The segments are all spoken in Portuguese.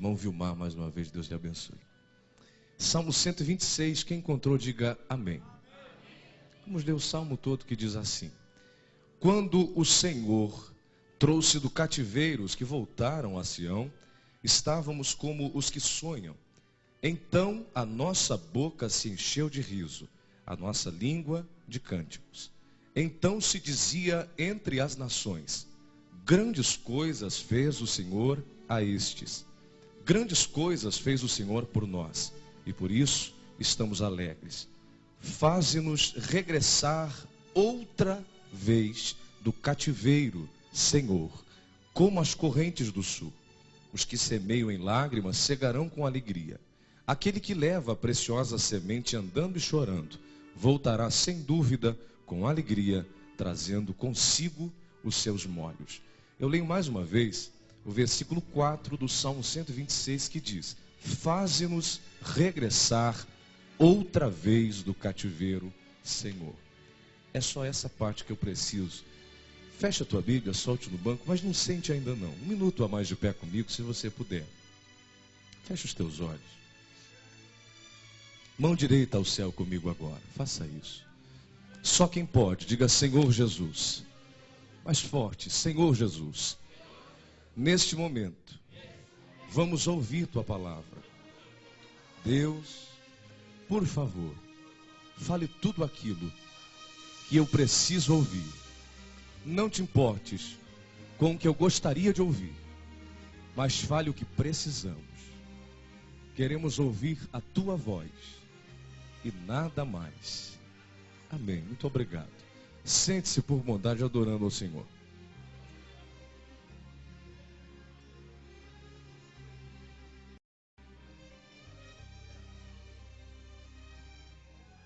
irmão Vilmar, mais uma vez, Deus lhe abençoe. Salmo 126, quem encontrou, diga amém. Vamos ler o salmo todo que diz assim: quando o Senhor trouxe do cativeiro os que voltaram a Sião, estávamos como os que sonham. Então a nossa boca se encheu de riso, a nossa língua de cânticos. Então se dizia entre as nações: grandes coisas fez o Senhor a estes. Grandes coisas fez o Senhor por nós, e por isso estamos alegres. Faze-nos regressar outra vez do cativeiro, Senhor, como as correntes do sul. Os que semeiam em lágrimas cegarão com alegria. Aquele que leva a preciosa semente andando e chorando, voltará sem dúvida com alegria, trazendo consigo os seus molhos. Eu leio mais uma vez o versículo 4 do Salmo 126, que diz: faze-nos regressar outra vez do cativeiro, Senhor. É só essa parte que eu preciso. Fecha a tua Bíblia, solte no banco, mas não sente ainda não. Um minuto a mais de pé comigo, se você puder. Fecha os teus olhos. Mão direita ao céu comigo agora. Faça isso. Só quem pode, diga Senhor Jesus. Mais forte, Senhor Jesus. Neste momento, vamos ouvir tua palavra. Deus, por favor, fale tudo aquilo que eu preciso ouvir. Não te importes com o que eu gostaria de ouvir, mas fale o que precisamos. Queremos ouvir a tua voz e nada mais. Amém. Muito obrigado. Sente-se por bondade adorando ao Senhor.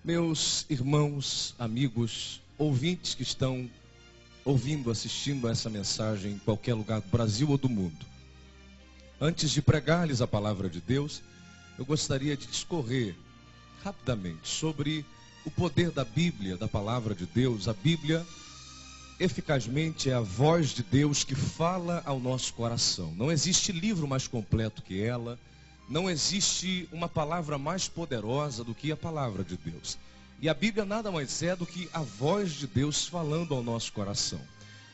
Meus irmãos, amigos, ouvintes que estão ouvindo, assistindo a essa mensagem em qualquer lugar do Brasil ou do mundo. Antes de pregar-lhes a palavra de Deus, eu gostaria de discorrer rapidamente sobre o poder da Bíblia, da palavra de Deus. A Bíblia, eficazmente, é a voz de Deus que fala ao nosso coração. Não existe livro mais completo que ela. Não existe uma palavra mais poderosa do que a palavra de Deus. E a Bíblia nada mais é do que a voz de Deus falando ao nosso coração.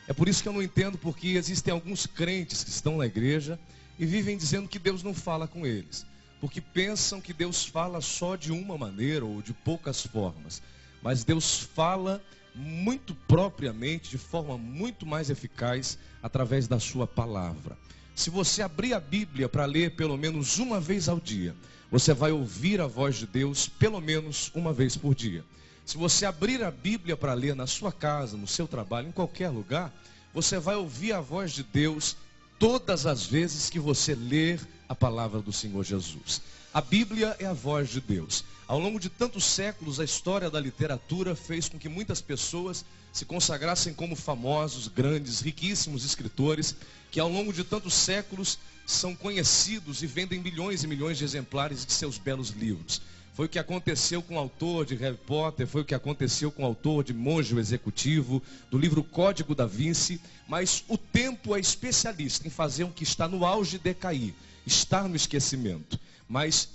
É por isso que eu não entendo porque existem alguns crentes que estão na igreja e vivem dizendo que Deus não fala com eles. Porque pensam que Deus fala só de uma maneira ou de poucas formas. Mas Deus fala muito propriamente, de forma muito mais eficaz, através da sua palavra. Se você abrir a Bíblia para ler pelo menos uma vez ao dia, você vai ouvir a voz de Deus pelo menos uma vez por dia. Se você abrir a Bíblia para ler na sua casa, no seu trabalho, em qualquer lugar, você vai ouvir a voz de Deus todas as vezes que você ler a palavra do Senhor Jesus. A Bíblia é a voz de Deus. Ao longo de tantos séculos, a história da literatura fez com que muitas pessoas se consagrassem como famosos, grandes, riquíssimos escritores, que ao longo de tantos séculos são conhecidos e vendem milhões e milhões de exemplares de seus belos livros. Foi o que aconteceu com o autor de Harry Potter, foi o que aconteceu com o autor de Monge o Executivo, do livro Código da Vinci, mas o tempo é especialista em fazer o que está no auge decair, estar no esquecimento. Mas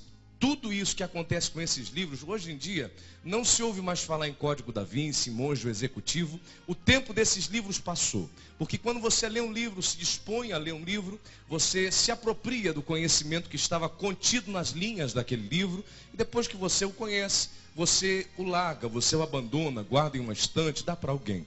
tudo isso que acontece com esses livros, hoje em dia, não se ouve mais falar em Código da Vinci, Monge o Executivo. O tempo desses livros passou. Porque quando você lê um livro, se dispõe a ler um livro, você se apropria do conhecimento que estava contido nas linhas daquele livro, e depois que você o conhece, você o larga, você o abandona, guarda em uma estante, dá para alguém.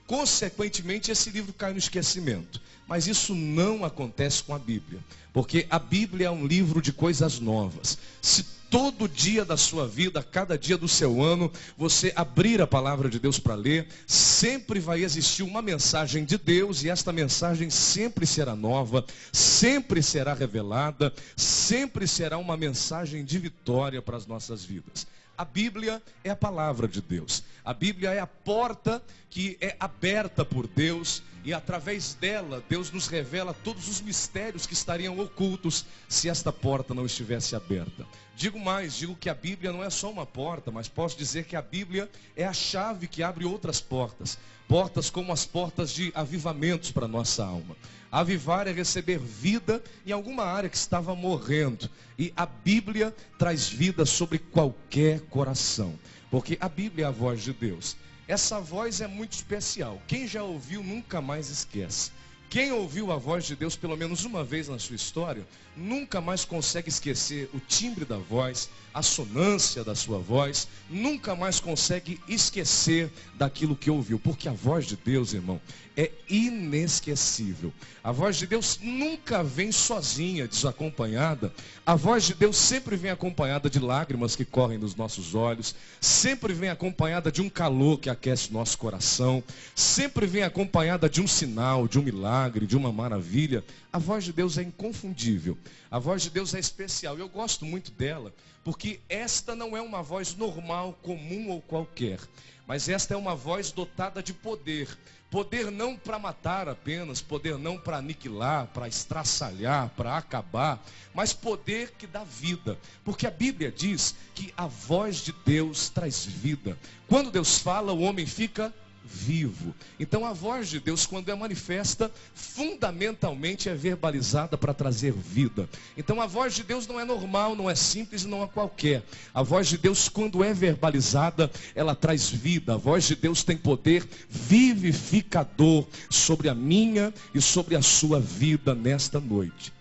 Consequentemente, esse livro cai no esquecimento. Mas isso não acontece com a Bíblia. Porque a Bíblia é um livro de coisas novas. Se todo dia da sua vida, cada dia do seu ano, você abrir a palavra de Deus para ler, sempre vai existir uma mensagem de Deus, e esta mensagem sempre será nova, sempre será revelada, sempre será uma mensagem de vitória para as nossas vidas. A Bíblia é a palavra de Deus. A Bíblia é a porta que é aberta por Deus E através dela, Deus nos revela todos os mistérios que estariam ocultos se esta porta não estivesse aberta. Digo mais, digo que a Bíblia não é só uma porta, mas posso dizer que a Bíblia é a chave que abre outras portas. Portas como as portas de avivamentos para a nossa alma. Avivar é receber vida em alguma área que estava morrendo. E a Bíblia traz vida sobre qualquer coração. Porque a Bíblia é a voz de Deus. Essa voz é muito especial. Quem já ouviu nunca mais esquece. Quem ouviu a voz de Deus pelo menos uma vez na sua história, nunca mais consegue esquecer o timbre da voz, a sonância da sua voz, nunca mais consegue esquecer daquilo que ouviu. Porque a voz de Deus, irmão, é inesquecível. A voz de Deus nunca vem sozinha, desacompanhada. A voz de Deus sempre vem acompanhada de lágrimas que correm nos nossos olhos, sempre vem acompanhada de um calor que aquece nosso coração, sempre vem acompanhada de um sinal, de um milagre, de uma maravilha. A voz de Deus é inconfundível. A voz de Deus é especial. Eu gosto muito dela, porque esta não é uma voz normal, comum ou qualquer. Mas esta é uma voz dotada de poder. Poder não para matar apenas, poder não para aniquilar, para estraçalhar, para acabar, mas poder que dá vida. Porque a Bíblia diz que a voz de Deus traz vida. Quando Deus fala, o homem fica vivo. Então a voz de Deus, quando é manifesta, fundamentalmente é verbalizada para trazer vida. Então a voz de Deus não é normal, não é simples, não é qualquer. A voz de Deus, quando é verbalizada, ela traz vida. A voz de Deus tem poder vivificador sobre a minha e sobre a sua vida nesta noite.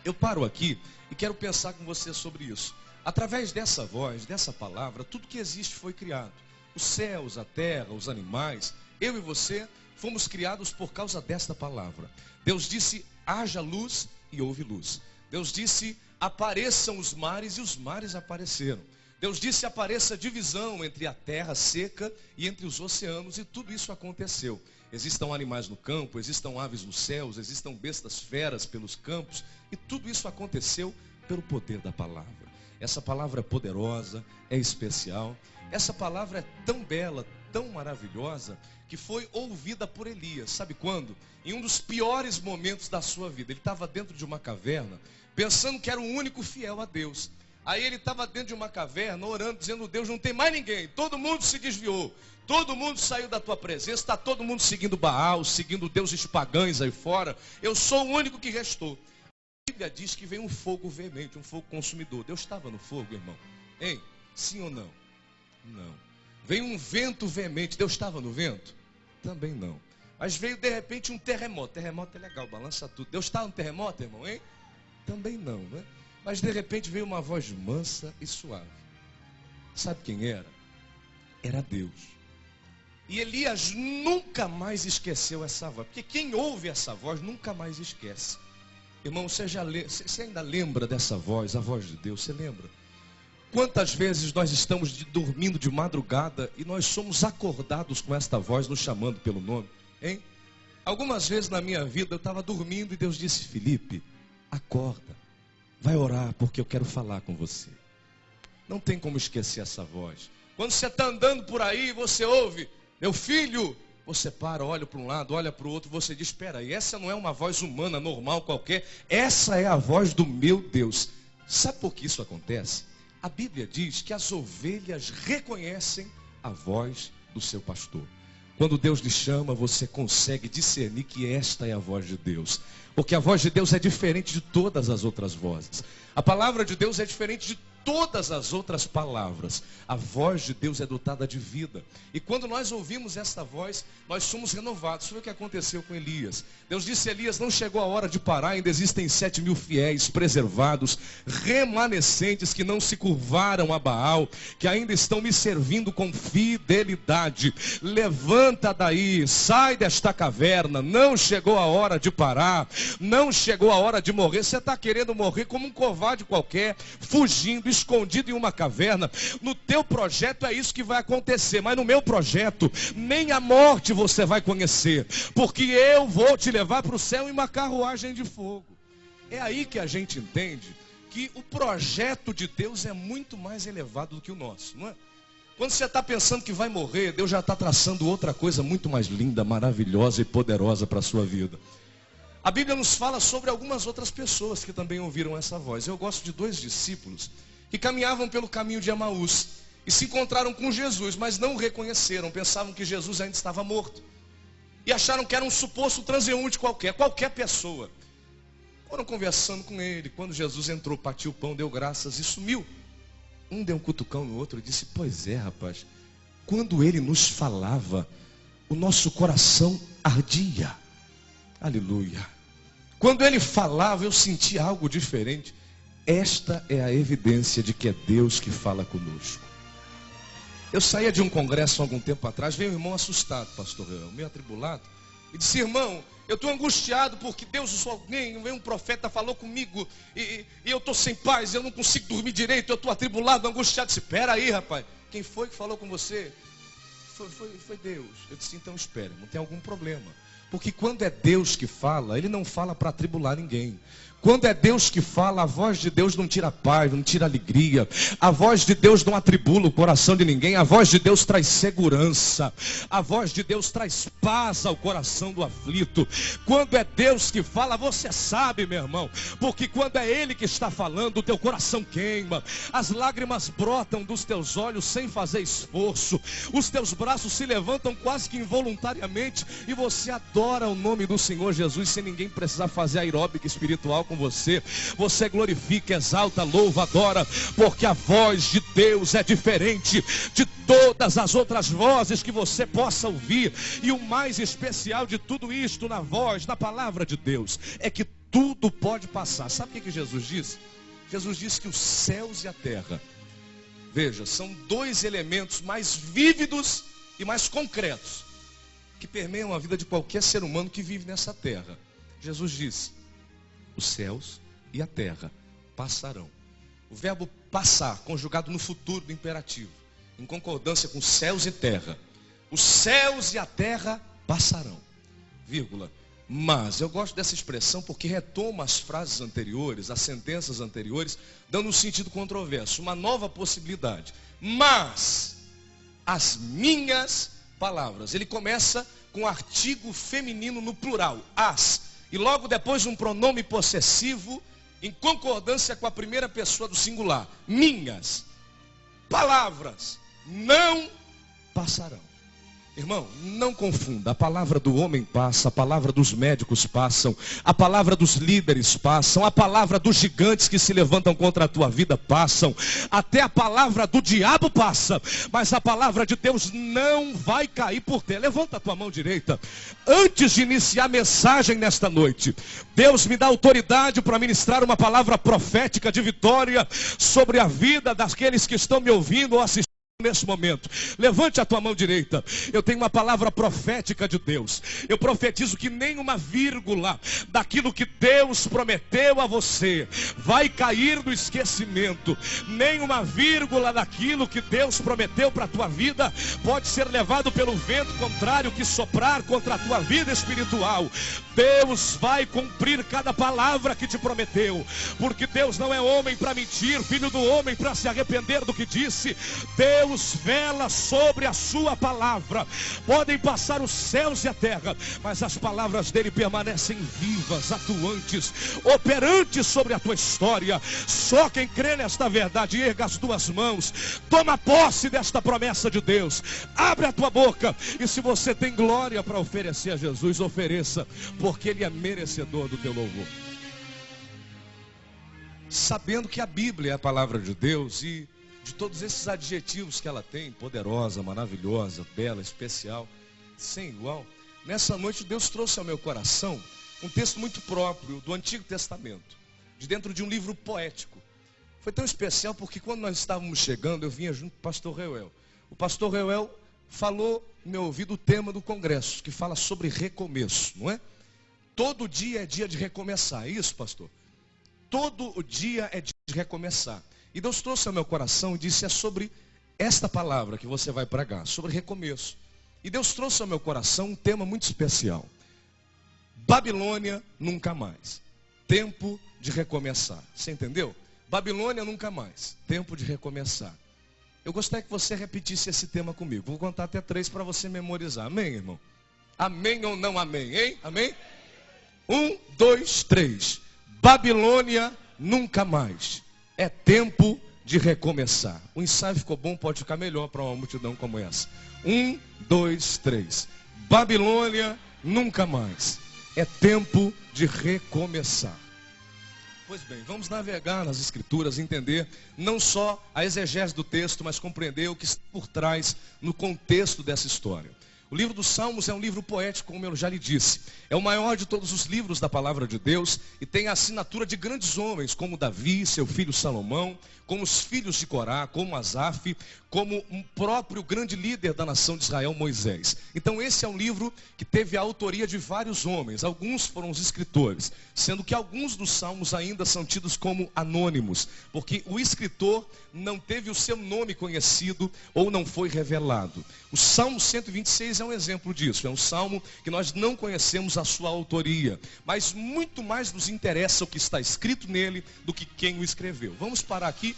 Eu paro aqui e quero pensar com você sobre isso. Através dessa voz, dessa palavra, tudo que existe foi criado. Os céus, a terra, os animais, eu e você fomos criados por causa desta palavra. Deus disse, haja luz e houve luz. Deus disse, apareçam os mares e os mares apareceram. Deus disse, apareça divisão entre a terra seca e entre os oceanos, e tudo isso aconteceu. Existam animais no campo, existam aves nos céus, existam bestas feras pelos campos, e tudo isso aconteceu pelo poder da palavra. Essa palavra é poderosa, é especial. Essa palavra é tão bela, tão maravilhosa, que foi ouvida por Elias. Sabe quando? Em um dos piores momentos da sua vida. Ele estava dentro de uma caverna, pensando que era o único fiel a Deus. Aí ele estava dentro de uma caverna, orando, dizendo, Deus, não tem mais ninguém. Todo mundo se desviou. Todo mundo saiu da tua presença. Está todo mundo seguindo Baal, seguindo deuses pagãos aí fora. Eu sou o único que restou. A Bíblia diz que veio um fogo veemente, um fogo consumidor. Deus estava no fogo, irmão? Hein? Sim ou não? Não. Veio um vento veemente. Deus estava no vento? Também não. Mas veio de repente um terremoto. Terremoto é legal, balança tudo. Deus estava no terremoto, irmão, hein? Também não, né? Mas de repente veio uma voz mansa e suave. Sabe quem era? Era Deus. E Elias nunca mais esqueceu essa voz. Porque quem ouve essa voz nunca mais esquece. Irmão, você ainda lembra dessa voz, a voz de Deus? Você lembra? Quantas vezes nós estamos dormindo de madrugada e nós somos acordados com esta voz nos chamando pelo nome, hein? Algumas vezes na minha vida eu estava dormindo e Deus disse, Felipe, acorda, vai orar porque eu quero falar com você. Não tem como esquecer essa voz. Quando você está andando por aí, você ouve, meu filho, você para, olha para um lado, olha para o outro, você diz, espera aí, essa não é uma voz humana, normal, qualquer, essa é a voz do meu Deus. Sabe por que isso acontece? A Bíblia diz que as ovelhas reconhecem a voz do seu pastor. Quando Deus lhe chama, você consegue discernir que esta é a voz de Deus. Porque a voz de Deus é diferente de todas as outras vozes. A palavra de Deus é diferente de todas as outras palavras. A voz de Deus é dotada de vida. E quando nós ouvimos esta voz, nós somos renovados. Foi o que aconteceu com Elias. Deus disse a Elias, não chegou a hora de parar, ainda existem 7.000 fiéis preservados, remanescentes que não se curvaram a Baal, que ainda estão me servindo com fidelidade. Levanta daí, sai desta caverna, não chegou a hora de parar, não chegou a hora de morrer. Você está querendo morrer como um covarde qualquer, fugindo, escondido em uma caverna. No teu projeto é isso que vai acontecer, mas no meu projeto nem a morte você vai conhecer, porque eu vou te levar para o céu em uma carruagem de fogo. É aí que a gente entende que o projeto de Deus é muito mais elevado do que o nosso, não é? Quando você está pensando que vai morrer, Deus já está traçando outra coisa muito mais linda, maravilhosa e poderosa para a sua vida. A Bíblia nos fala sobre algumas outras pessoas que também ouviram essa voz. Eu gosto de 2 discípulos que caminhavam pelo caminho de Emaús e se encontraram com Jesus, mas não o reconheceram, pensavam que Jesus ainda estava morto. E acharam que era um suposto transeunte qualquer pessoa. Foram conversando com ele. Quando Jesus entrou, partiu o pão, deu graças e sumiu. Um deu um cutucão no outro e disse: pois é, rapaz, quando ele nos falava, o nosso coração ardia. Aleluia. Quando ele falava, eu sentia algo diferente. Esta é a evidência de que é Deus que fala conosco. Eu saía de um congresso há algum tempo atrás, veio um irmão assustado, pastor Reuel, meio atribulado, e disse: irmão, eu estou angustiado porque Deus usou alguém, veio um profeta, falou comigo, e eu estou sem paz, eu não consigo dormir direito, eu estou atribulado, angustiado. Eu disse: espera aí, rapaz, quem foi que falou com você? Foi Deus. Eu disse: então espere, não tem algum problema. Porque quando é Deus que fala, Ele não fala para atribular ninguém. Quando é Deus que fala, a voz de Deus não tira paz, não tira alegria. A voz de Deus não atribula o coração de ninguém. A voz de Deus traz segurança. A voz de Deus traz paz ao coração do aflito. Quando é Deus que fala, você sabe, meu irmão. Porque quando é Ele que está falando, o teu coração queima. As lágrimas brotam dos teus olhos sem fazer esforço. Os teus braços se levantam quase que involuntariamente. E você adora o nome do Senhor Jesus sem ninguém precisar fazer aeróbica espiritual com você. Você glorifica, exalta, louva, adora, porque a voz de Deus é diferente de todas as outras vozes que você possa ouvir. E o mais especial de tudo isto na voz, na palavra de Deus, é que tudo pode passar. Sabe o que Jesus disse? Jesus disse que os céus e a terra, veja, são 2 elementos mais vívidos e mais concretos que permeiam a vida de qualquer ser humano que vive nessa terra. Jesus disse: os céus e a terra passarão. O verbo passar, conjugado no futuro do imperativo, em concordância com céus e terra. Os céus e a terra passarão, vírgula. Mas eu gosto dessa expressão porque retoma as frases anteriores, as sentenças anteriores, dando um sentido controverso, uma nova possibilidade. Mas as minhas palavras. Ele começa com artigo feminino no plural, as. E logo depois um pronome possessivo em concordância com a primeira pessoa do singular. Minhas palavras não passarão. Irmão, não confunda, a palavra do homem passa, a palavra dos médicos passam, a palavra dos líderes passam, a palavra dos gigantes que se levantam contra a tua vida passam, até a palavra do diabo passa, mas a palavra de Deus não vai cair por terra. Levanta a tua mão direita. Antes de iniciar a mensagem nesta noite, Deus me dá autoridade para ministrar uma palavra profética de vitória sobre a vida daqueles que estão me ouvindo ou assistindo nesse momento. Levante a tua mão direita. Eu tenho uma palavra profética de Deus. Eu profetizo que nenhuma vírgula daquilo que Deus prometeu a você vai cair no esquecimento. Nenhuma vírgula daquilo que Deus prometeu para a tua vida pode ser levado pelo vento contrário que soprar contra a tua vida espiritual. Deus vai cumprir cada palavra que te prometeu, porque Deus não é homem para mentir, filho do homem para se arrepender do que disse. Deus vela sobre a sua palavra. Podem passar os céus e a terra, mas as palavras dele permanecem vivas, atuantes, operantes sobre a tua história. Só quem crê nesta verdade, erga as tuas mãos, toma posse desta promessa de Deus, abre a tua boca, e se você tem glória para oferecer a Jesus, ofereça, porque ele é merecedor do teu louvor. Sabendo que a Bíblia é a palavra de Deus e de todos esses adjetivos que ela tem, poderosa, maravilhosa, bela, especial, sem igual, nessa noite Deus trouxe ao meu coração um texto muito próprio do Antigo Testamento, de dentro de um livro poético. Foi tão especial porque quando nós estávamos chegando, eu vinha junto com o pastor Reuel. O pastor Reuel falou no meu ouvido o tema do congresso, que fala sobre recomeço, não é? Todo dia é dia de recomeçar, é isso, pastor? Todo o dia é dia de recomeçar. E Deus trouxe ao meu coração e disse: é sobre esta palavra que você vai pregar, sobre recomeço. E Deus trouxe ao meu coração um tema muito especial. Babilônia nunca mais. Tempo de recomeçar. Você entendeu? Babilônia nunca mais. Tempo de recomeçar. eu gostaria que você repetisse esse tema comigo. Vou contar até 3 para você memorizar. Amém, irmão? Amém ou não amém, hein? Amém? 1, 2, 3. Babilônia nunca mais. É tempo de recomeçar. O ensaio ficou bom, pode ficar melhor para uma multidão como essa. 1, 2, 3. Babilônia nunca mais. É tempo de recomeçar. Pois bem, vamos navegar nas Escrituras, entender não só a exegese do texto, mas compreender o que está por trás no contexto dessa história. O livro dos Salmos é um livro poético, como eu já lhe disse. É o maior de todos os livros da palavra de Deus e tem a assinatura de grandes homens, como Davi, seu filho Salomão, como os filhos de Corá, como Asaf, como um próprio grande líder da nação de Israel, Moisés. Então esse é um livro que teve a autoria de vários homens, alguns foram os escritores, sendo que alguns dos salmos ainda são tidos como anônimos, porque o escritor não teve o seu nome conhecido ou não foi revelado. O Salmo 126 é um exemplo disso, é um salmo que nós não conhecemos a sua autoria, mas muito mais nos interessa o que está escrito nele do que quem o escreveu. Vamos parar aqui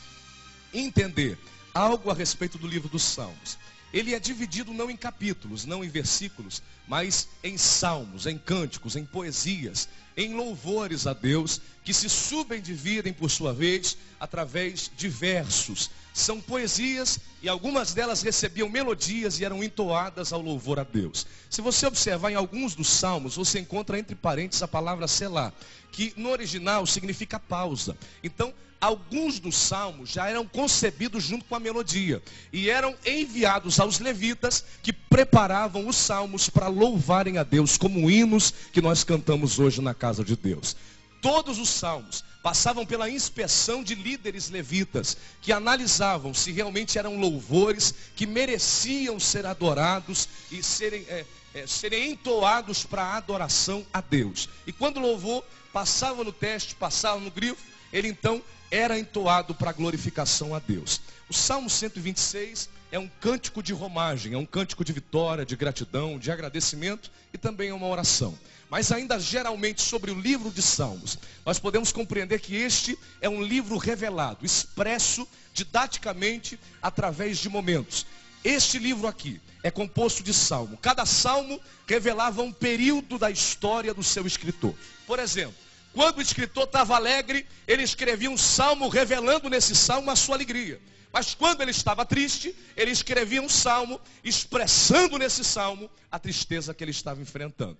e entender algo a respeito do livro dos Salmos. Ele é dividido não em capítulos, não em versículos, mas em salmos, em cânticos, em poesias, em louvores a Deus, que se subdividem por sua vez através de versos. São poesias e algumas delas recebiam melodias e eram entoadas ao louvor a Deus. Se você observar em alguns dos salmos, você encontra entre parênteses a palavra selá, que no original significa pausa. Então, alguns dos salmos já eram concebidos junto com a melodia e eram enviados aos levitas que preparavam os salmos para louvarem a Deus como hinos que nós cantamos hoje na casa de Deus. Todos os salmos passavam pela inspeção de líderes levitas que analisavam se realmente eram louvores que mereciam ser adorados e serem entoados para adoração a Deus. E quando o louvor passava no teste, passava no grifo, ele então era entoado para glorificação a Deus. O Salmo 126 é um cântico de romagem, é um cântico de vitória, de gratidão, de agradecimento e também é uma oração. Mas ainda geralmente sobre o livro de Salmos, nós podemos compreender que este é um livro revelado, expresso didaticamente através de momentos. Este livro aqui é composto de salmo. Cada salmo revelava um período da história do seu escritor. Por exemplo, quando o escritor estava alegre, ele escrevia um salmo revelando nesse salmo a sua alegria. Mas quando ele estava triste, ele escrevia um salmo expressando nesse salmo a tristeza que ele estava enfrentando.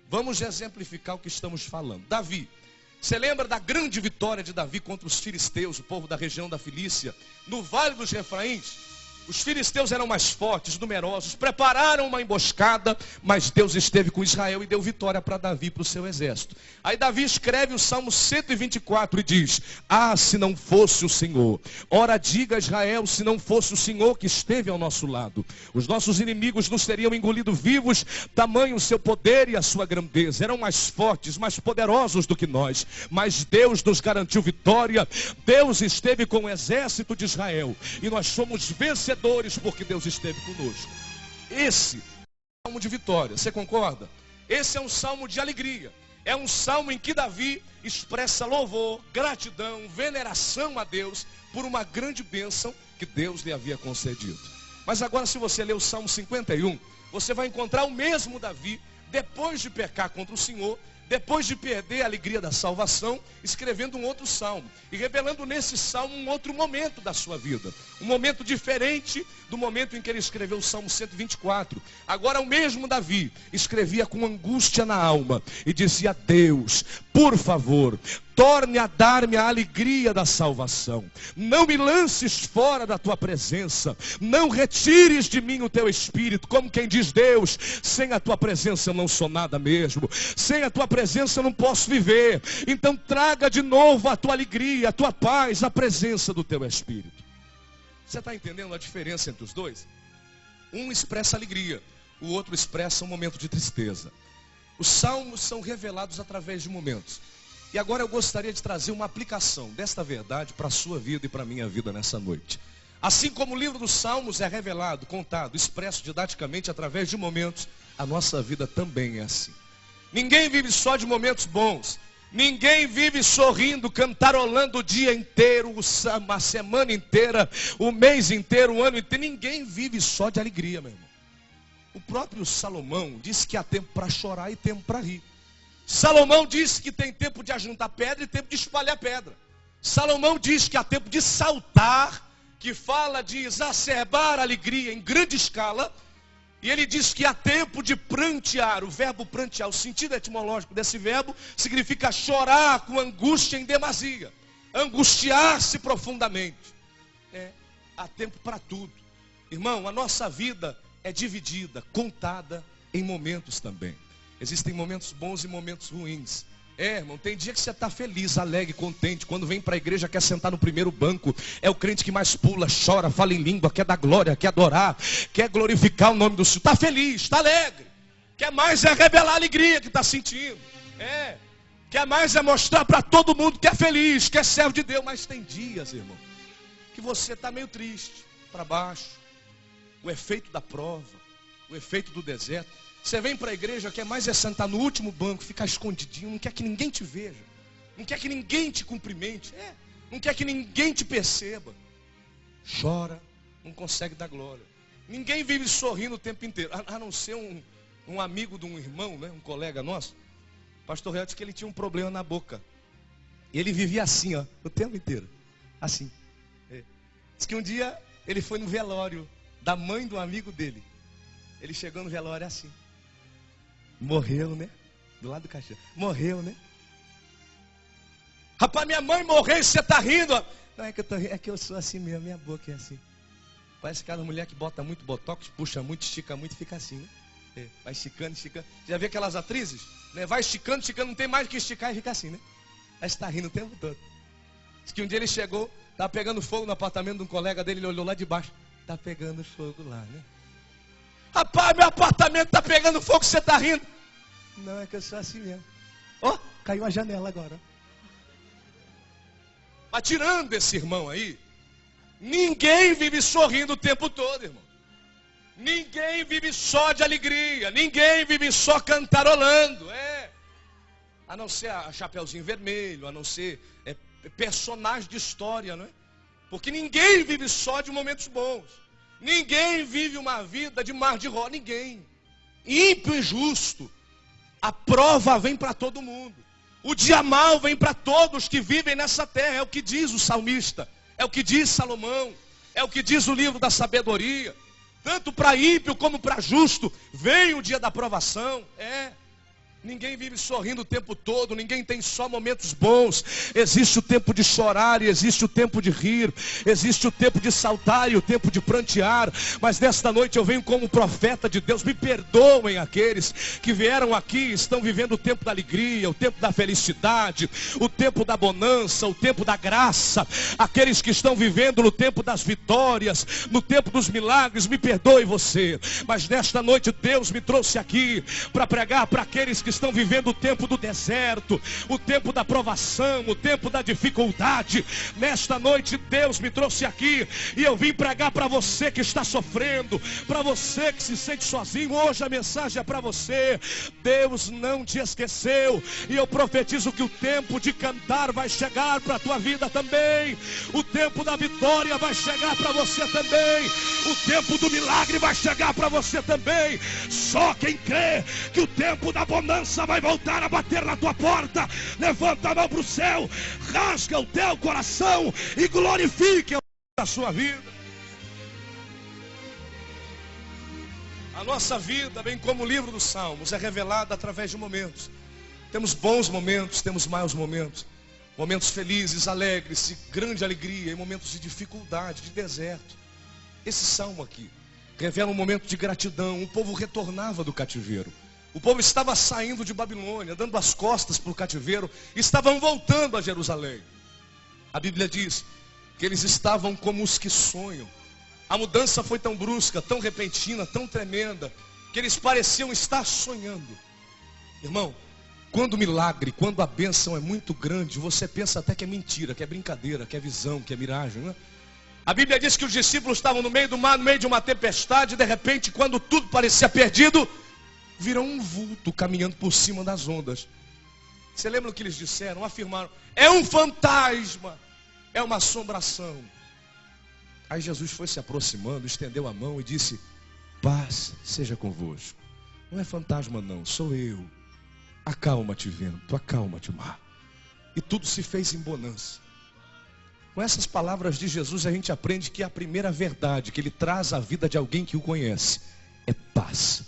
Vamos exemplificar o que estamos falando. Davi. Você lembra da grande vitória de Davi contra os filisteus, o povo da região da Filícia, no Vale dos Refraíns? Os filisteus eram mais fortes, numerosos, prepararam uma emboscada, mas Deus esteve com Israel e deu vitória para Davi, para o seu exército. Aí Davi escreve o Salmo 124 e diz: ah, se não fosse o Senhor, ora diga a Israel, se não fosse o Senhor que esteve ao nosso lado, os nossos inimigos nos teriam engolido vivos, tamanho o seu poder e a sua grandeza, eram mais fortes, mais poderosos do que nós, mas Deus nos garantiu vitória, Deus esteve com o exército de Israel, e nós somos vencedores, porque Deus esteve conosco. Esse é um salmo de vitória, você concorda? Esse é um salmo de alegria. É um salmo em que Davi expressa louvor, gratidão, veneração a Deus por uma grande bênção que Deus lhe havia concedido. Mas agora, se você ler o Salmo 51, você vai encontrar o mesmo Davi, depois de pecar contra o Senhor, depois de perder a alegria da salvação, escrevendo um outro salmo e revelando nesse salmo um outro momento da sua vida, um momento diferente do momento em que ele escreveu o Salmo 124. Agora o mesmo Davi escrevia com angústia na alma e dizia: Deus, por favor, torne a dar-me a alegria da salvação, não me lances fora da tua presença, não retires de mim o teu espírito, como quem diz: Deus, sem a tua presença eu não sou nada mesmo, sem a tua presença eu não posso viver, então traga de novo a tua alegria, a tua paz, a presença do teu espírito. Você está entendendo a diferença entre os dois? Um expressa alegria, o outro expressa um momento de tristeza. Os salmos são revelados através de momentos. E agora eu gostaria de trazer uma aplicação desta verdade para a sua vida e para a minha vida nessa noite. Assim como o livro dos Salmos é revelado, contado, expresso didaticamente através de momentos, a nossa vida também é assim. Ninguém vive só de momentos bons. Ninguém vive sorrindo, cantarolando o dia inteiro, a semana inteira, o mês inteiro, o ano inteiro. Ninguém vive só de alegria, meu irmão. O próprio Salomão disse que há tempo para chorar e tempo para rir. Salomão disse que tem tempo de ajuntar pedra e tempo de espalhar pedra. Salomão diz que há tempo de saltar, que fala de exacerbar a alegria em grande escala. E ele diz que há tempo de prantear. O verbo prantear, o sentido etimológico desse verbo, significa chorar com angústia em demasia. Angustiar-se profundamente. Há tempo para tudo. Irmão, a nossa vida é dividida, contada em momentos também. Existem momentos bons e momentos ruins. Irmão, tem dia que você está feliz, alegre, contente. Quando vem para a igreja, quer sentar no primeiro banco. É o crente que mais pula, chora, fala em língua, quer dar glória, quer adorar, quer glorificar o nome do Senhor. Está feliz, está alegre. Quer mais é revelar a alegria que está sentindo. Quer mais é mostrar para todo mundo que é feliz, que é servo de Deus. Mas tem dias, irmão, que você está meio triste, para baixo. O efeito da prova, o efeito do deserto. Você vem para a igreja, quer mais é sentar no último banco, ficar escondidinho, não quer que ninguém te veja, não quer que ninguém te cumprimente, não quer que ninguém te perceba. Chora, não consegue dar glória. Ninguém vive sorrindo o tempo inteiro, a não ser um amigo de um irmão, né, um colega nosso. O pastor Real disse que ele tinha um problema na boca. E ele vivia assim, ó, o tempo inteiro, assim. Diz que um dia ele foi no velório da mãe do amigo dele. Ele chegou no velório assim. Morreu, né? Do lado do caixão. Morreu, né? Rapaz, minha mãe morreu e você está rindo. Não, é que eu tô rindo, é que eu sou assim mesmo, minha boca é assim. Parece aquela mulher que bota muito botox, puxa muito, estica muito e fica assim, né? Vai esticando, esticando. Já viu aquelas atrizes? Né? Vai esticando, esticando, não tem mais que esticar e fica assim, né? Aí está rindo o tempo todo. Diz que um dia ele chegou, estava pegando fogo no apartamento de um colega dele, ele olhou lá de baixo. Está pegando fogo lá, né? Rapaz, meu apartamento está pegando fogo, você está rindo. Não, é que eu sou assim mesmo. Caiu a janela agora. Mas tirando esse irmão aí, ninguém vive sorrindo o tempo todo, irmão. Ninguém vive só de alegria. Ninguém vive só cantarolando. A não ser a Chapeuzinho Vermelho, a não ser personagem de história, não é? Porque ninguém vive só de momentos bons. Ninguém vive uma vida de mar de rosa, ninguém. Ímpio e justo. A prova vem para todo mundo. O dia mau vem para todos que vivem nessa terra. É o que diz o salmista. É o que diz Salomão. É o que diz o livro da sabedoria. Tanto para ímpio como para justo. Vem o dia da provação. Ninguém vive sorrindo o tempo todo, ninguém tem só momentos bons. Existe o tempo de chorar e existe o tempo de rir. Existe o tempo de saltar e o tempo de prantear. Mas nesta noite eu venho como profeta de Deus. Me perdoem aqueles que vieram aqui e estão vivendo o tempo da alegria, o tempo da felicidade, o tempo da bonança, o tempo da graça. Aqueles que estão vivendo no tempo das vitórias, no tempo dos milagres, me perdoe você. Mas nesta noite Deus me trouxe aqui para pregar para aqueles que estão vivendo o tempo do deserto, o tempo da provação, o tempo da dificuldade. Nesta noite Deus me trouxe aqui e eu vim pregar para você que está sofrendo, para você que se sente sozinho. Hoje a mensagem é para você. Deus não te esqueceu e eu profetizo que o tempo de cantar vai chegar para a tua vida também. O tempo da vitória vai chegar para você também. O tempo do milagre vai chegar para você também. Só quem crê que o tempo da bonança vai voltar a bater na tua porta, levanta a mão para o céu, rasga o teu coração e glorifique a sua vida. A nossa vida, bem como o livro dos Salmos, é revelada através de momentos. Temos bons momentos, temos maus momentos, momentos felizes, alegres, de grande alegria, e momentos de dificuldade, de deserto. Esse salmo aqui revela um momento de gratidão. O povo retornava do cativeiro. O povo estava saindo de Babilônia, dando as costas para o cativeiro, estavam voltando a Jerusalém. A Bíblia diz que eles estavam como os que sonham. A mudança foi tão brusca, tão repentina, tão tremenda, que eles pareciam estar sonhando. Irmão, quando o milagre, quando a bênção é muito grande, você pensa até que é mentira, que é brincadeira, que é visão, que é miragem, não é? A Bíblia diz que os discípulos estavam no meio do mar, no meio de uma tempestade, e de repente, quando tudo parecia perdido, viram um vulto caminhando por cima das ondas. Você lembra o que eles disseram? Afirmaram: é um fantasma, é uma assombração. Aí Jesus foi se aproximando, estendeu a mão e disse: paz seja convosco. Não é fantasma não, sou eu. Acalma-te vento, acalma-te mar. E tudo se fez em bonança. Com essas palavras de Jesus a gente aprende que a primeira verdade que ele traz à vida de alguém que o conhece é paz,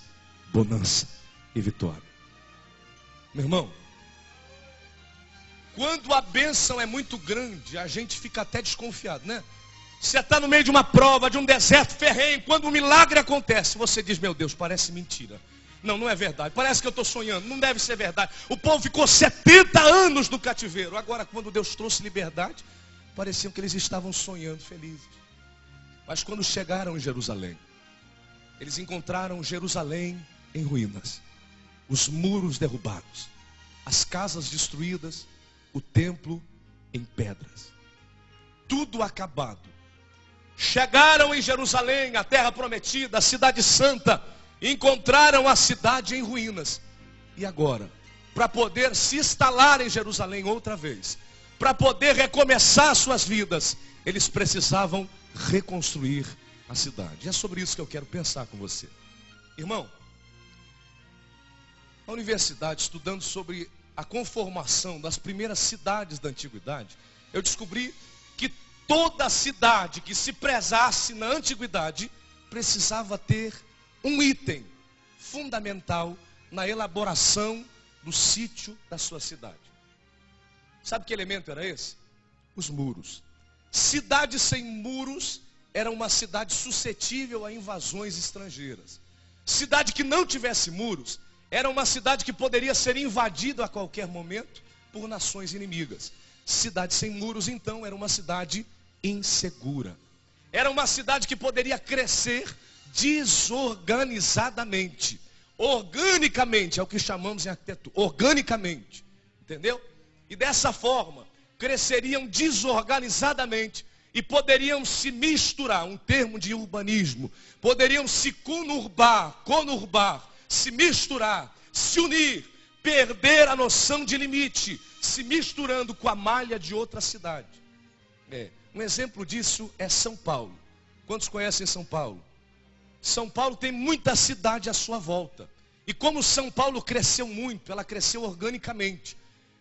bonança e vitória. Meu irmão, quando a bênção é muito grande, a gente fica até desconfiado, né? Você está no meio de uma prova, de um deserto ferrenho, quando um milagre acontece, você diz: meu Deus, parece mentira. Não, não é verdade, parece que eu estou sonhando, não deve ser verdade. O povo ficou 70 anos no cativeiro. Agora, quando Deus trouxe liberdade, pareciam que eles estavam sonhando felizes. Mas quando chegaram em Jerusalém, eles encontraram Jerusalém em ruínas, os muros derrubados, as casas destruídas, o templo em pedras, tudo acabado. Chegaram em Jerusalém, a terra prometida, a cidade santa, e encontraram a cidade em ruínas. E agora, para poder se instalar em Jerusalém outra vez, para poder recomeçar suas vidas, eles precisavam reconstruir a cidade. E é sobre isso que eu quero pensar com você. Irmão, na universidade, estudando sobre a conformação das primeiras cidades da antiguidade, eu descobri que toda cidade que se prezasse na antiguidade precisava ter um item fundamental na elaboração do sítio da sua cidade. Sabe que elemento era esse? Os muros. Cidade sem muros era uma cidade suscetível a invasões estrangeiras. Cidade que não tivesse muros era uma cidade que poderia ser invadida a qualquer momento por nações inimigas. Cidade sem muros, então, era uma cidade insegura. Era uma cidade que poderia crescer desorganizadamente. Organicamente, é o que chamamos em arquitetura. Organicamente. Entendeu? E dessa forma, cresceriam desorganizadamente e poderiam se misturar, um termo de urbanismo, poderiam se conurbar, se misturar, se unir, perder a noção de limite, se misturando com a malha de outra cidade. Um exemplo disso é São Paulo. Quantos conhecem São Paulo? São Paulo tem muita cidade à sua volta. E como São Paulo cresceu muito, ela cresceu organicamente.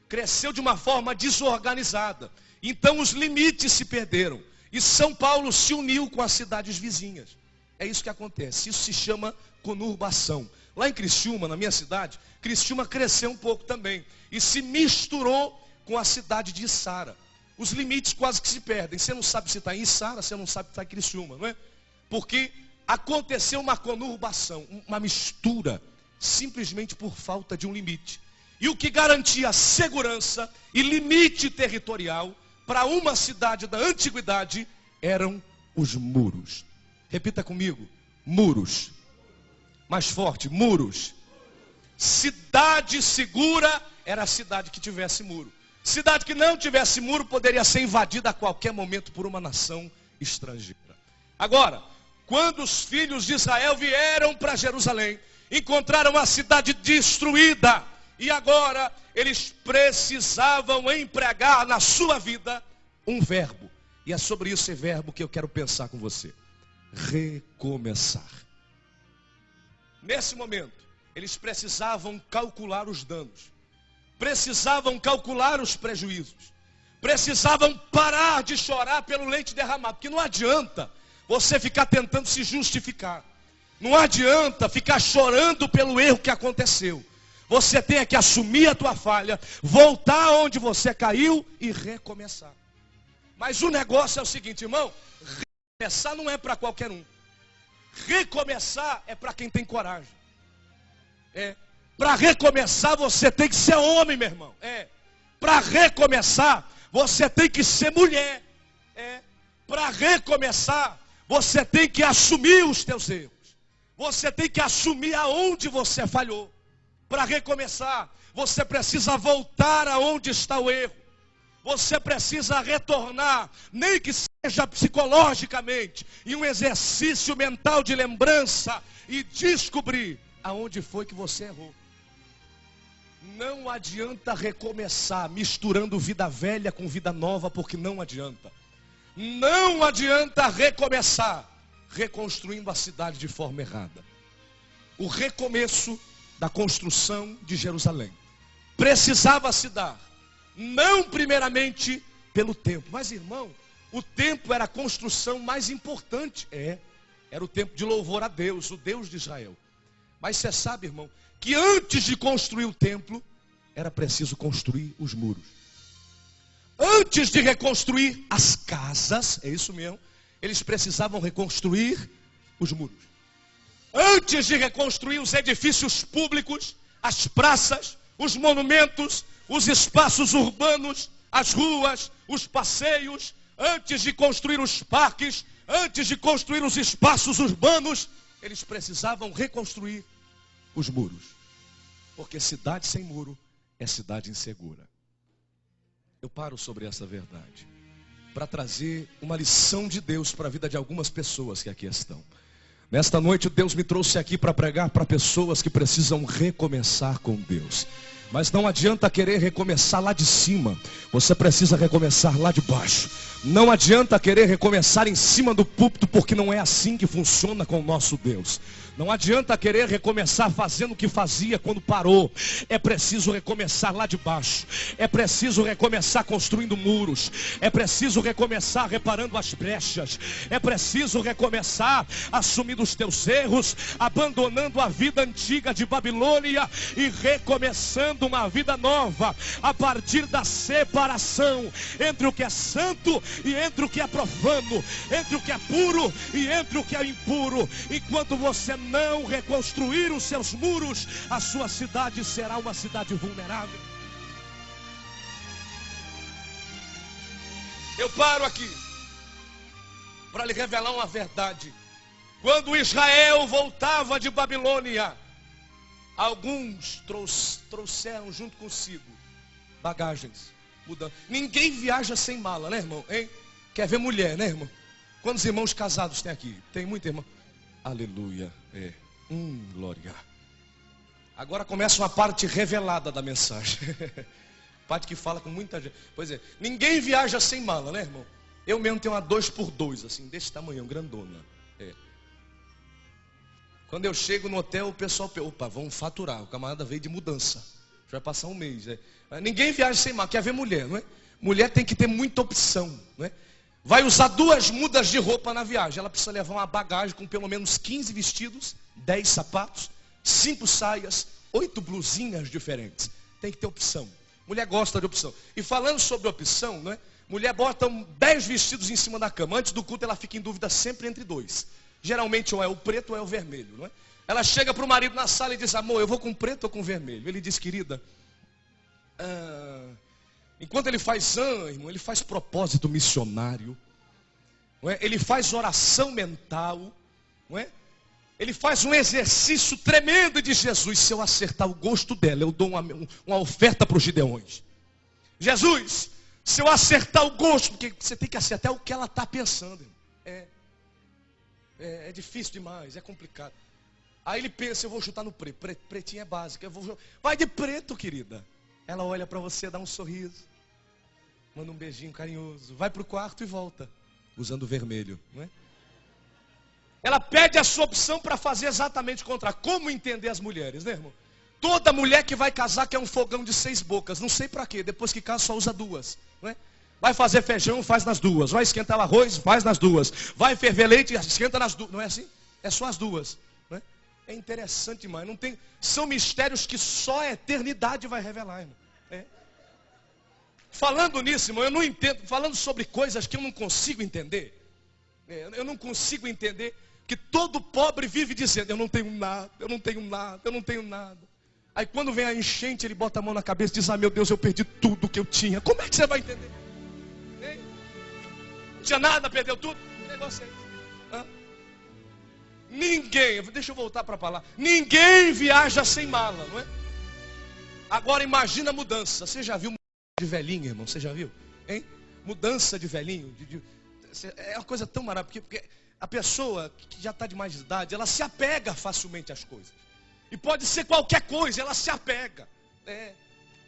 Cresceu de uma forma desorganizada. Então os limites se perderam. E São Paulo se uniu com as cidades vizinhas. É isso que acontece. Isso se chama conurbação. Lá em Criciúma, na minha cidade, Criciúma cresceu um pouco também. E se misturou com a cidade de Içara. Os limites quase que se perdem. Você não sabe se está em Içara, você não sabe se está em Criciúma, não é? Porque aconteceu uma conurbação, uma mistura, simplesmente por falta de um limite. E o que garantia segurança e limite territorial para uma cidade da antiguidade eram os muros. Repita comigo: muros. Mais forte: muros. Cidade segura era a cidade que tivesse muro. Cidade que não tivesse muro poderia ser invadida a qualquer momento por uma nação estrangeira. Agora, quando os filhos de Israel vieram para Jerusalém, encontraram a cidade destruída. E agora eles precisavam empregar na sua vida um verbo. E é sobre esse verbo que eu quero pensar com você. Recomeçar. Nesse momento, eles precisavam calcular os danos. Precisavam calcular os prejuízos. Precisavam parar de chorar pelo leite derramado. Porque não adianta você ficar tentando se justificar. Não adianta ficar chorando pelo erro que aconteceu. Você tem que assumir a tua falha, voltar onde você caiu e recomeçar. Mas o negócio é o seguinte, irmão: recomeçar não é para qualquer um. Recomeçar é para quem tem coragem. Para recomeçar você tem que ser homem, meu irmão. Para recomeçar você tem que ser mulher. Para recomeçar você tem que assumir os teus erros. Você tem que assumir aonde você falhou. Para recomeçar, você precisa voltar aonde está o erro. Você precisa retornar, nem que seja psicologicamente, em um exercício mental de lembrança e descobrir aonde foi que você errou. Não adianta recomeçar misturando vida velha com vida nova, porque não adianta. Não adianta recomeçar reconstruindo a cidade de forma errada. O recomeço da construção de Jerusalém precisava se dar, não primeiramente pelo templo, mas irmão, o templo era a construção mais importante, era o templo de louvor a Deus, o Deus de Israel. Mas você sabe, irmão, que antes de construir o templo, era preciso construir os muros. Antes de reconstruir as casas, é isso mesmo, eles precisavam reconstruir os muros. Antes de reconstruir os edifícios públicos, as praças, os monumentos, os espaços urbanos, as ruas, os passeios, antes de construir os parques, antes de construir os espaços urbanos, eles precisavam reconstruir os muros. Porque cidade sem muro é cidade insegura. Eu paro sobre essa verdade para trazer uma lição de Deus para a vida de algumas pessoas que aqui estão. Nesta noite Deus me trouxe aqui para pregar para pessoas que precisam recomeçar com Deus. Mas não adianta querer recomeçar lá de cima, você precisa recomeçar lá de baixo. Não adianta querer recomeçar em cima do púlpito, porque não é assim que funciona com o nosso Deus. Não adianta querer recomeçar fazendo o que fazia quando parou. É preciso recomeçar lá de baixo. É preciso recomeçar construindo muros. É preciso recomeçar reparando as brechas. É preciso recomeçar assumindo os teus erros, abandonando a vida antiga de Babilônia e recomeçando uma vida nova, a partir da separação entre o que é santo e entre o que é profano, entre o que é puro e entre o que é impuro. Enquanto você não reconstruir os seus muros, a sua cidade será uma cidade vulnerável. Eu paro aqui para lhe revelar uma verdade. Quando Israel voltava de Babilônia, alguns trouxeram junto consigo bagagens, mudando. Ninguém viaja sem mala, né, irmão? Hein? Quer ver mulher, né, irmão? Quantos irmãos casados tem aqui? Tem muito irmão? Aleluia. Glória. Agora começa uma parte revelada da mensagem. Parte que fala com muita gente. Pois é, ninguém viaja sem mala, né, irmão? Eu mesmo tenho uma 2x2, assim, desse tamanho, grandona. Quando eu chego no hotel, o pessoal pensa, opa, vamos faturar. O camarada veio de mudança. Já vai passar um mês. Ninguém viaja sem mala. Quer ver mulher, não é? Mulher tem que ter muita opção, não é? Vai usar 2 mudas de roupa na viagem. Ela precisa levar uma bagagem com pelo menos 15 vestidos, 10 sapatos, 5 saias, 8 blusinhas diferentes. Tem que ter opção. Mulher gosta de opção. E falando sobre opção, não é? Mulher bota 10 vestidos em cima da cama. Antes do culto ela fica em dúvida sempre entre 2. Geralmente ou é o preto ou é o vermelho, não é? Ela chega para o marido na sala e diz, amor, eu vou com preto ou com vermelho? Ele diz, querida, enquanto ele faz irmão, ele faz propósito missionário, não é? Ele faz oração mental, não é? Ele faz um exercício tremendo de Jesus. Se eu acertar o gosto dela, eu dou uma oferta para os gideões. Jesus, se eu acertar o gosto, porque você tem que acertar o que ela está pensando, irmão. É difícil demais, é complicado. Aí ele pensa, eu vou chutar no preto. Pretinho é básico. Vai de preto, querida. Ela olha para você, dá um sorriso, manda um beijinho carinhoso, vai para o quarto e volta, usando o vermelho, não é? Ela pede a sua opção para fazer exatamente o contrário. Como entender as mulheres, né, irmão? Toda mulher que vai casar quer um fogão de 6 bocas, não sei para quê, depois que casa só usa 2, não é? Vai fazer feijão, faz nas 2. Vai esquentar o arroz, faz nas 2. Vai ferver leite, esquenta nas 2. Não é assim? É só as 2. Não é? É interessante demais. Não tem... São mistérios que só a eternidade vai revelar, irmão. Falando nisso, irmão, eu não entendo. Falando sobre coisas que eu não consigo entender. Eu não consigo entender que todo pobre vive dizendo, eu não tenho nada, eu não tenho nada, eu não tenho nada. Aí quando vem a enchente, ele bota a mão na cabeça e diz, meu Deus, eu perdi tudo que eu tinha. Como é que você vai entender? Não tinha nada, perdeu tudo? Que negócio é esse? Ninguém, deixa eu voltar para a palavra. Ninguém viaja sem mala, não é? Agora imagina a mudança. Você já viu mudança de velhinho, irmão? Você já viu? Hein? Mudança de velhinho. É uma coisa tão maravilhosa. Porque a pessoa que já está de mais idade, ela se apega facilmente às coisas. E pode ser qualquer coisa, ela se apega.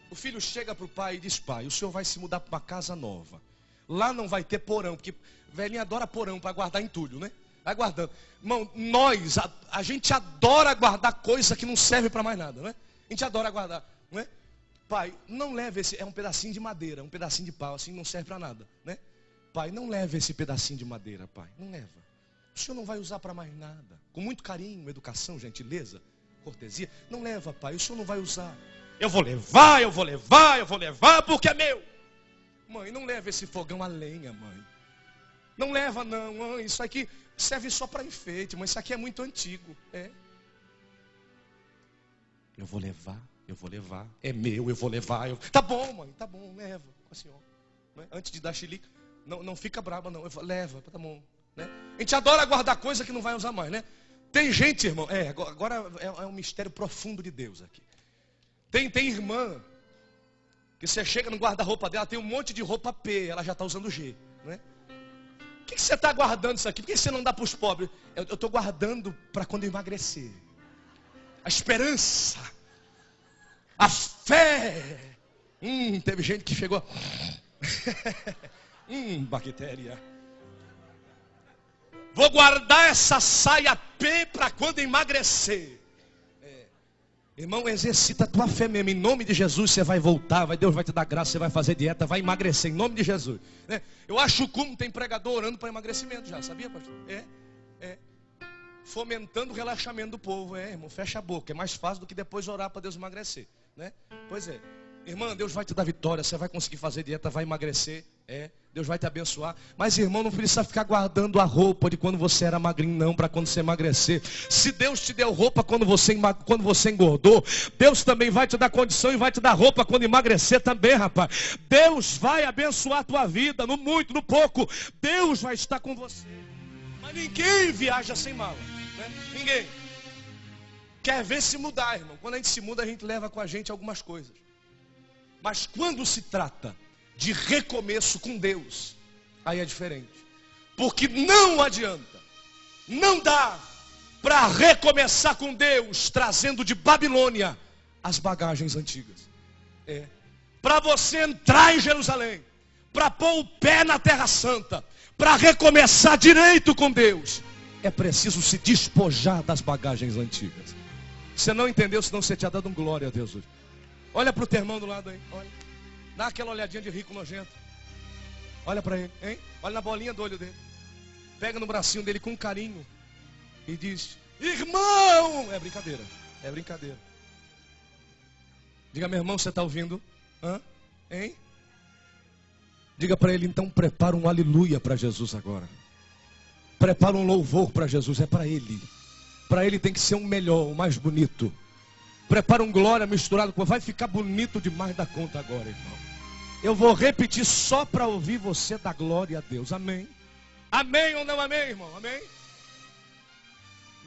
O filho chega para o pai e diz: pai, o senhor vai se mudar para uma casa nova. Lá não vai ter porão, porque velhinho adora porão para guardar entulho, né? Vai guardando. Irmão, a gente adora guardar coisa que não serve para mais nada, né? A gente adora guardar, não é? Pai, não leve esse, é um pedacinho de madeira, um pedacinho de pau, assim, não serve para nada, né? Pai, não leve esse pedacinho de madeira, pai, não leva. O senhor não vai usar para mais nada. Com muito carinho, educação, gentileza, cortesia. Não leva, pai, o senhor não vai usar. Eu vou levar, porque é meu. Mãe, não leva esse fogão a lenha, mãe. Não leva não, mãe, isso aqui serve só para enfeite, mãe, isso aqui é muito antigo. Eu vou levar. É meu, eu vou levar. Tá bom, mãe, tá bom, leva com a senhora. Antes de dar xilique, não fica braba não. Leva, tá bom. Né? A gente adora guardar coisa que não vai usar mais, né? Tem gente, irmão, agora é um mistério profundo de Deus aqui. Tem irmã que você chega no guarda-roupa dela, tem um monte de roupa P, ela já está usando G, né? O que você está guardando isso aqui? Por que você não dá para os pobres? Eu estou guardando para quando eu emagrecer. A esperança, a fé. Teve gente que chegou. Bactéria. Vou guardar essa saia P para quando emagrecer. Irmão, exercita a tua fé mesmo. Em nome de Jesus você vai voltar. Deus vai te dar graça, você vai fazer dieta, vai emagrecer. Em nome de Jesus, né? Eu acho como tem pregador orando para emagrecimento já. Sabia, pastor? Fomentando o relaxamento do povo. Irmão, fecha a boca. É mais fácil do que depois orar para Deus emagrecer, né? Pois é. Irmã, Deus vai te dar vitória. Você vai conseguir fazer dieta, vai emagrecer. Deus vai te abençoar. Mas, irmão, não precisa ficar guardando a roupa de quando você era magrinho, não, para quando você emagrecer. Se Deus te deu roupa quando você engordou, Deus também vai te dar condição e vai te dar roupa quando emagrecer também, rapaz. Deus vai abençoar a tua vida, no muito, no pouco. Deus vai estar com você. Mas ninguém viaja sem mala, né? Ninguém. Quer ver se mudar, irmão. Quando a gente se muda, a gente leva com a gente algumas coisas. Mas quando se trata de recomeço com Deus, aí é diferente. Porque não adianta, não dá para recomeçar com Deus trazendo de Babilônia as bagagens antigas. Para você entrar em Jerusalém, para pôr o pé na Terra Santa, para recomeçar direito com Deus, é preciso se despojar das bagagens antigas. Você não entendeu, senão você tinha dado um glória a Deus hoje. Olha para o teu irmão do lado aí, olha. Dá aquela olhadinha de rico nojento. Olha para ele, hein? Olha na bolinha do olho dele. Pega no bracinho dele com carinho e diz: irmão! É brincadeira, é brincadeira. Diga, meu irmão, você está ouvindo? Hein? Diga para ele, então prepara um aleluia para Jesus agora. Prepara um louvor para Jesus, é para ele. Para ele tem que ser um melhor, o mais bonito. Prepara um glória misturado com... Vai ficar bonito demais da conta agora, irmão. Eu vou repetir só para ouvir você dar glória a Deus. Amém? Amém ou não amém, irmão? Amém?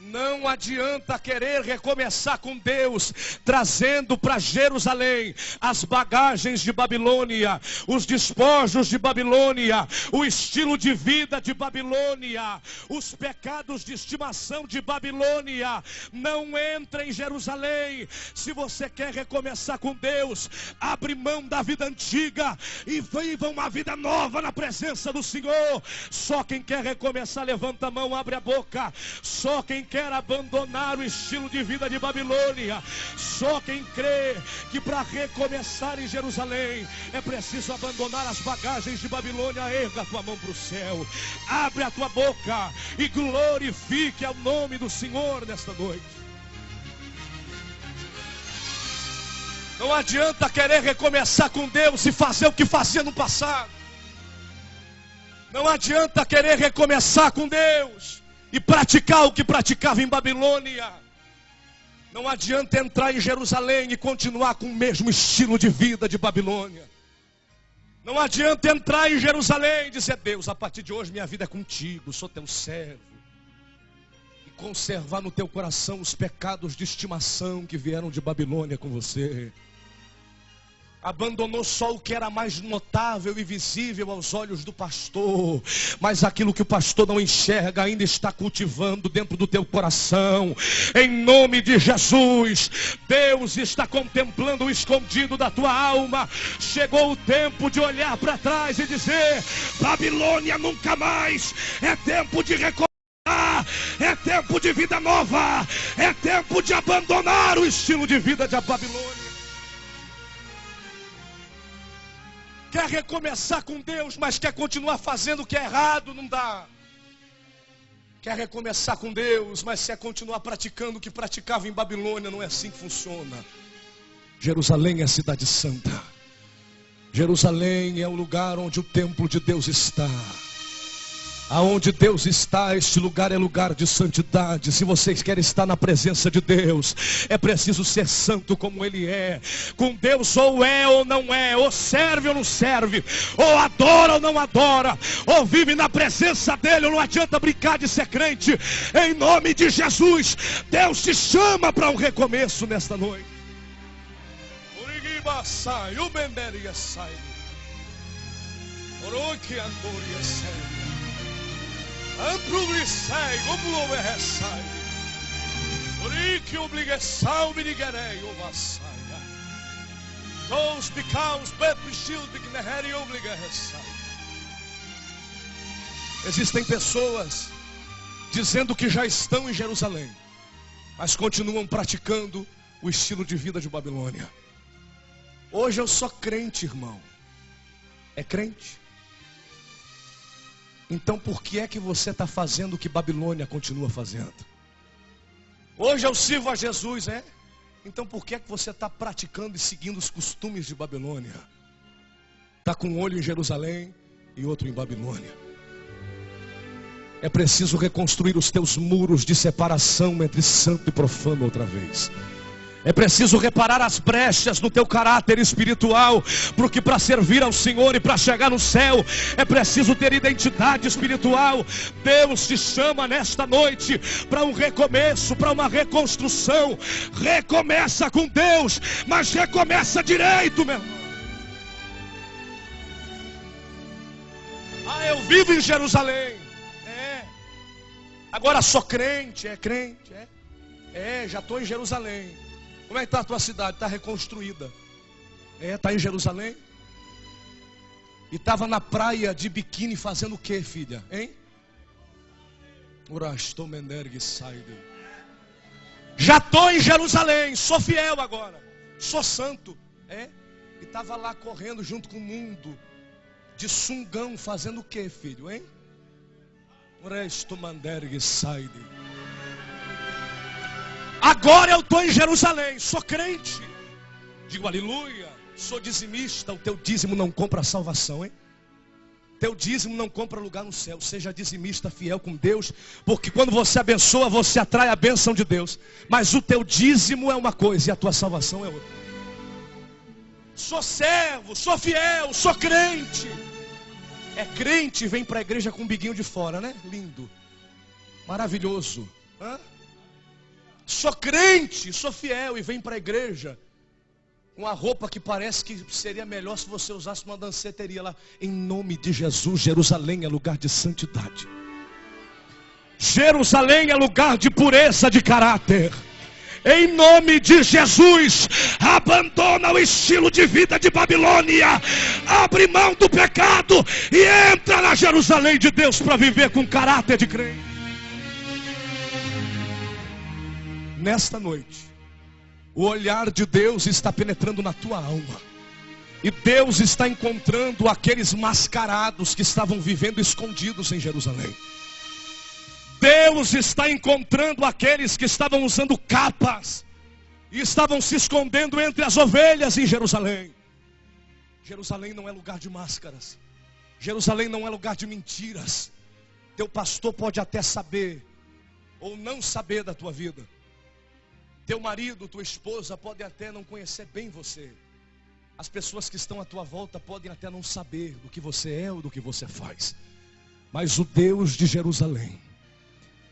Não adianta querer recomeçar com Deus, trazendo para Jerusalém as bagagens de Babilônia, os despojos de Babilônia, o estilo de vida de Babilônia, os pecados de estimação de Babilônia. Não entre em Jerusalém. Se você quer recomeçar com Deus, abre mão da vida antiga e viva uma vida nova na presença do Senhor. Só quem quer recomeçar, levanta a mão, abre a boca. Só quem quer abandonar o estilo de vida de Babilônia, só quem crê que para recomeçar em Jerusalém é preciso abandonar as bagagens de Babilônia, erga a tua mão para o céu, abre a tua boca e glorifique ao nome do Senhor nesta noite. Não adianta querer recomeçar com Deus e fazer o que fazia no passado. Não adianta querer recomeçar com Deus e praticar o que praticava em Babilônia. Não adianta entrar em Jerusalém e continuar com o mesmo estilo de vida de Babilônia. Não adianta entrar em Jerusalém e dizer: Deus, a partir de hoje minha vida é contigo, sou teu servo. E conservar no teu coração os pecados de estimação que vieram de Babilônia com você. Abandonou só o que era mais notável e visível aos olhos do pastor. Mas aquilo que o pastor não enxerga ainda está cultivando dentro do teu coração. Em nome de Jesus, Deus está contemplando o escondido da tua alma. Chegou o tempo de olhar para trás e dizer: Babilônia nunca mais. É tempo de recordar. É tempo de vida nova. É tempo de abandonar o estilo de vida da Babilônia. Quer recomeçar com Deus, mas quer continuar fazendo o que é errado, não dá. Quer recomeçar com Deus, mas quer continuar praticando o que praticava em Babilônia, não é assim que funciona. Jerusalém é a cidade santa. Jerusalém é o lugar onde o templo de Deus está. Aonde Deus está, este lugar é lugar de santidade. Se vocês querem estar na presença de Deus, é preciso ser santo como Ele é. Com Deus ou é ou não é, ou serve ou não serve, ou adora ou não adora, ou vive na presença dEle, ou não adianta brincar de ser crente. Em nome de Jesus, Deus te chama para um recomeço nesta noite. Existem pessoas dizendo que já estão em Jerusalém, mas continuam praticando o estilo de vida de Babilônia. Hoje eu sou crente, irmão. É crente? Então por que é que você está fazendo o que Babilônia continua fazendo? Hoje eu sirvo a Jesus, é? Então por que é que você está praticando e seguindo os costumes de Babilônia? Está com um olho em Jerusalém e outro em Babilônia. É preciso reconstruir os teus muros de separação entre santo e profano outra vez. É preciso reparar as brechas no teu caráter espiritual, porque para servir ao Senhor e para chegar no céu, é preciso ter identidade espiritual. Deus te chama nesta noite para um recomeço, para uma reconstrução. Recomeça com Deus, mas recomeça direito, meu irmão. Eu vivo em Jerusalém. Agora sou crente, crente, já estou em Jerusalém. Como é que está a tua cidade? Está reconstruída. Está em Jerusalém? E estava na praia de biquíni fazendo o que, filha? Hein? Já estou em Jerusalém, sou fiel agora. Sou santo. E estava lá correndo junto com o mundo, de sungão, fazendo o que, filho? Hein? Agora eu estou em Jerusalém, sou crente. Digo aleluia. Sou dizimista. O teu dízimo não compra salvação, hein? Teu dízimo não compra lugar no céu. Seja dizimista, fiel com Deus, porque quando você abençoa, você atrai a bênção de Deus. Mas o teu dízimo é uma coisa e a tua salvação é outra. Sou servo, sou fiel, sou crente. É crente e vem para a igreja com o biguinho de fora, né? Lindo, maravilhoso. Sou crente, sou fiel e vem para a igreja com a roupa que parece que seria melhor se você usasse uma danceteria lá. Em nome de Jesus, Jerusalém é lugar de santidade. Jerusalém é lugar de pureza de caráter. Em nome de Jesus, abandona o estilo de vida de Babilônia, abre mão do pecado e entra na Jerusalém de Deus para viver com caráter de crente. Nesta noite, o olhar de Deus está penetrando na tua alma. E Deus está encontrando aqueles mascarados que estavam vivendo escondidos em Jerusalém. Deus está encontrando aqueles que estavam usando capas e estavam se escondendo entre as ovelhas em Jerusalém. Jerusalém não é lugar de máscaras. Jerusalém não é lugar de mentiras. Teu pastor pode até saber ou não saber da tua vida. Teu marido, tua esposa pode até não conhecer bem você. As pessoas que estão à tua volta podem até não saber do que você é ou do que você faz. Mas o Deus de Jerusalém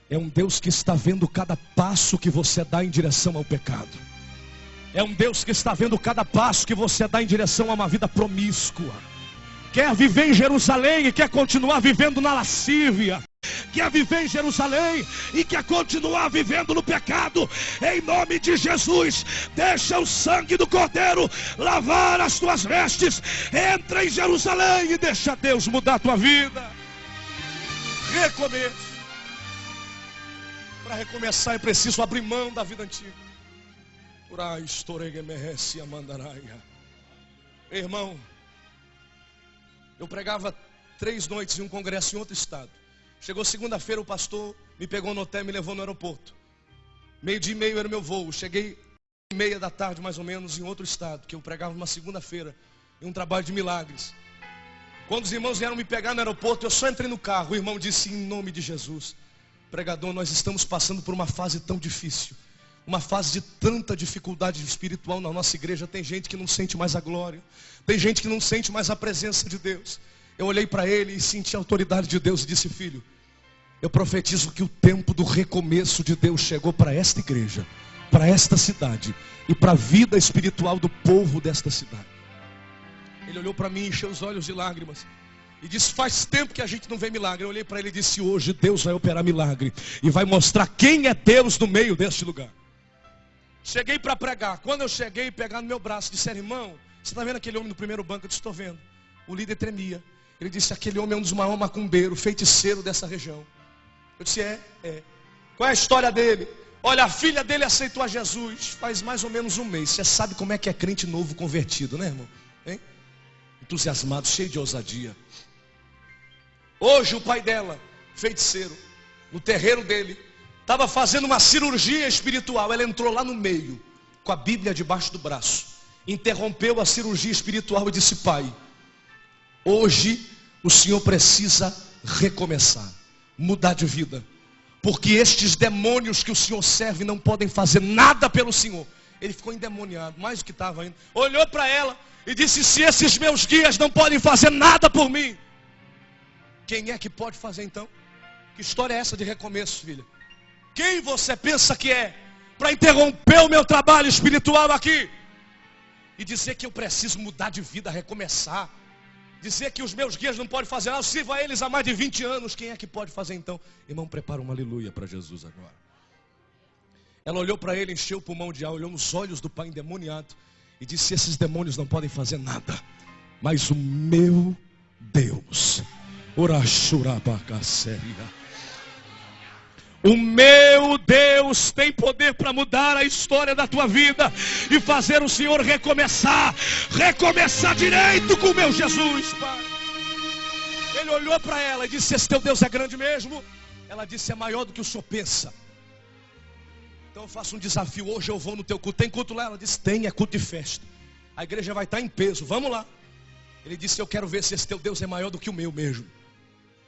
é um Deus que está vendo cada passo que você dá em direção ao pecado. É um Deus que está vendo cada passo que você dá em direção a uma vida promíscua. Quer viver em Jerusalém e quer continuar vivendo na lascívia. Quer viver em Jerusalém e quer continuar vivendo no pecado. Em nome de Jesus, deixa o sangue do Cordeiro lavar as tuas vestes. Entra em Jerusalém e deixa Deus mudar a tua vida. Recomeço. Para recomeçar é preciso abrir mão da vida antiga. Irmão, eu pregava 3 noites em um congresso em outro estado. Chegou segunda-feira, o pastor me pegou no hotel e me levou no aeroporto. 12:30 era o meu voo. Cheguei 1:30 da tarde, mais ou menos, em outro estado, que eu pregava uma segunda-feira, em um trabalho de milagres. Quando os irmãos vieram me pegar no aeroporto, eu só entrei no carro. O irmão disse: em nome de Jesus, pregador, nós estamos passando por uma fase tão difícil, uma fase de tanta dificuldade espiritual na nossa igreja. Tem gente que não sente mais a glória, tem gente que não sente mais a presença de Deus. Eu olhei para ele e senti a autoridade de Deus e disse: filho, eu profetizo que o tempo do recomeço de Deus chegou para esta igreja, para esta cidade e para a vida espiritual do povo desta cidade. Ele olhou para mim, encheu os olhos de lágrimas e disse: faz tempo que a gente não vê milagre. Eu olhei para ele e disse: hoje Deus vai operar milagre e vai mostrar quem é Deus no meio deste lugar. Cheguei para pregar. Quando eu cheguei, pegar no meu braço, disseram: irmão, você está vendo aquele homem no primeiro banco? Eu disse: estou vendo. O líder tremia. Ele disse: aquele homem é um dos maiores macumbeiros, feiticeiro dessa região. Eu disse: é. Qual é a história dele? Olha, a filha dele aceitou a Jesus faz mais ou menos um mês. Você sabe como é que é crente novo convertido, né, irmão? Hein? Entusiasmado, cheio de ousadia. Hoje o pai dela, feiticeiro, no terreiro dele, estava fazendo uma cirurgia espiritual. Ela entrou lá no meio, com a Bíblia debaixo do braço, interrompeu a cirurgia espiritual e disse: pai, hoje o senhor precisa recomeçar, mudar de vida, porque estes demônios que o senhor serve não podem fazer nada pelo senhor. Ele ficou endemoniado, mais do que estava ainda. Olhou para ela e disse: se esses meus guias não podem fazer nada por mim, quem é que pode fazer então? Que história é essa de recomeço, filha? Quem você pensa que é para interromper o meu trabalho espiritual aqui e dizer que eu preciso mudar de vida, recomeçar? Dizer que os meus guias não podem fazer nada, eu sirvo a eles há mais de 20 anos. Quem é que pode fazer então? Irmão, prepara uma aleluia para Jesus agora. Ela olhou para ele, encheu o pulmão de ar, olhou nos olhos do pai endemoniado e disse: esses demônios não podem fazer nada, mas o meu Deus, o meu Deus tem poder para mudar a história da tua vida e fazer o Senhor recomeçar direito com o meu Jesus, pai. Ele olhou para ela e disse: esse teu Deus é grande mesmo? Ela disse: é maior do que o senhor pensa. Então eu faço um desafio, hoje eu vou no teu culto. Tem culto lá? Ela disse: tem, é culto de festa. A igreja vai estar em peso, vamos lá. Ele disse: eu quero ver se esse teu Deus é maior do que o meu mesmo.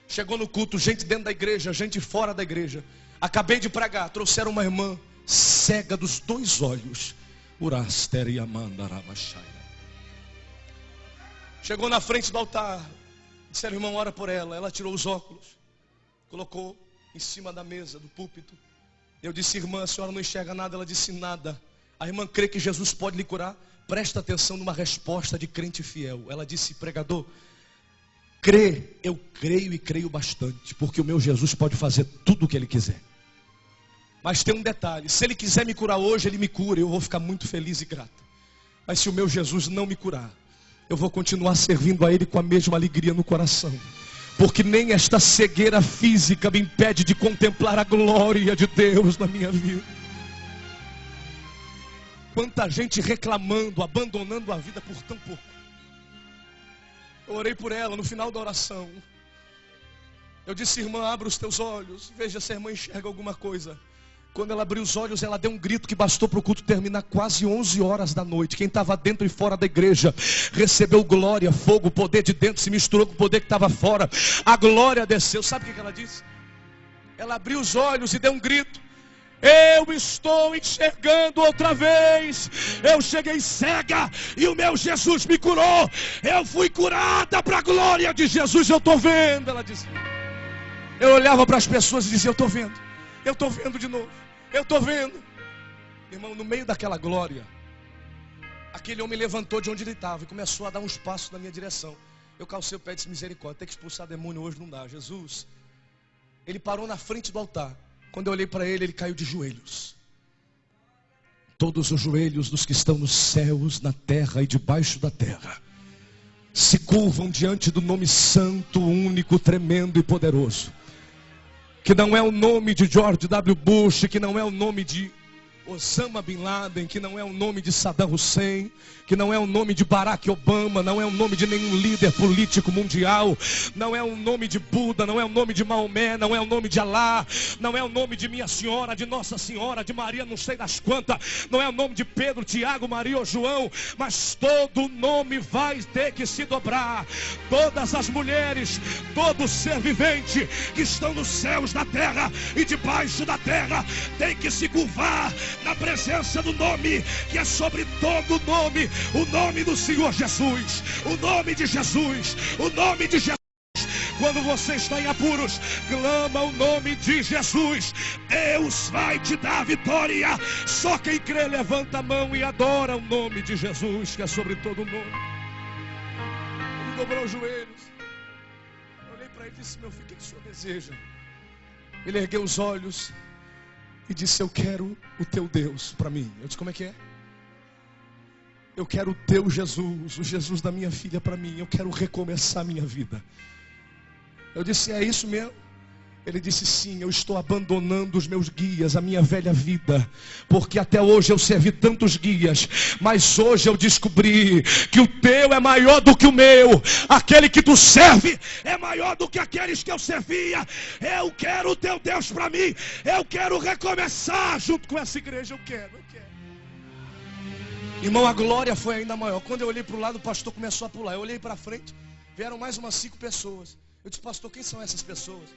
Chegou no culto, gente dentro da igreja, gente fora da igreja. Acabei de pregar, trouxeram uma irmã cega dos 2 olhos. Chegou na frente do altar, disseram: irmão, ora por ela. Ela tirou os óculos, colocou em cima da mesa, do púlpito. Eu disse: irmã, a senhora não enxerga nada? Ela disse: nada. A irmã crê que Jesus pode lhe curar? Presta atenção numa resposta de crente fiel. Ela disse: pregador, crê, eu creio e creio bastante, porque o meu Jesus pode fazer tudo o que ele quiser. Mas tem um detalhe: se ele quiser me curar hoje, ele me cura, eu vou ficar muito feliz e grato. Mas se o meu Jesus não me curar, eu vou continuar servindo a ele com a mesma alegria no coração, porque nem esta cegueira física me impede de contemplar a glória de Deus na minha vida. Quanta gente reclamando, abandonando a vida por tão pouco. Eu orei por ela no final da oração. Eu disse: irmã, abra os teus olhos, veja se a irmã enxerga alguma coisa. Quando ela abriu os olhos, ela deu um grito que bastou para o culto terminar quase 11 horas da noite. Quem estava dentro e fora da igreja recebeu glória, fogo, o poder de dentro se misturou com o poder que estava fora. A glória desceu. Sabe o que ela disse? Ela abriu os olhos e deu um grito: eu estou enxergando outra vez. Eu cheguei cega e o meu Jesus me curou. Eu fui curada para a glória de Jesus. Eu estou vendo, ela disse. Eu olhava para as pessoas e dizia: eu estou vendo de novo, eu estou vendo. Irmão, no meio daquela glória, Aquele homem levantou de onde ele estava e começou a dar uns passos na minha direção. Eu calcei o pé e disse: misericórdia, tem que expulsar demônio hoje não dá, Jesus. Ele parou na frente do altar. Quando eu olhei para ele, ele caiu de joelhos. Todos os joelhos dos que estão nos céus, na terra e debaixo da terra se curvam diante do nome santo, único, tremendo e poderoso, que não é o nome de George W. Bush, que não é o nome de Osama Bin Laden, que não é o nome de Saddam Hussein, que não é o nome de Barack Obama, não é o nome de nenhum líder político mundial, não é o nome de Buda, não é o nome de Maomé, não é o nome de Alá, não é o nome de Minha Senhora, de Nossa Senhora, de Maria não sei das quantas, não é o nome de Pedro, Tiago, Maria ou João, mas todo nome vai ter que se dobrar. Todas as mulheres, todo ser vivente que estão nos céus da terra e debaixo da terra tem que se curvar na presença do nome que é sobre todo nome, o nome do Senhor Jesus, o nome de Jesus, o nome de Jesus. Quando você está em apuros, clama o nome de Jesus, Deus vai te dar vitória. Só quem crê levanta a mão e adora o nome de Jesus, que é sobre todo nome. Ele dobrou os joelhos. Eu olhei para ele e disse: meu filho, o que o senhor deseja? Ele ergueu os olhos e disse: eu quero o teu Deus para mim. Eu disse: como é que é? Eu quero o teu Jesus, o Jesus da minha filha para mim. Eu quero recomeçar a minha vida. Eu disse: é isso mesmo? Ele disse: sim, eu estou abandonando os meus guias, a minha velha vida, porque até hoje eu servi tantos guias, mas hoje eu descobri que o teu é maior do que o meu, aquele que tu serve é maior do que aqueles que eu servia. Eu quero o teu Deus para mim, eu quero recomeçar junto com essa igreja, eu quero. Irmão, a glória foi ainda maior. Quando eu olhei para o lado, o pastor começou a pular. Eu olhei para frente, vieram mais umas 5 pessoas. Eu disse: pastor, quem são essas pessoas?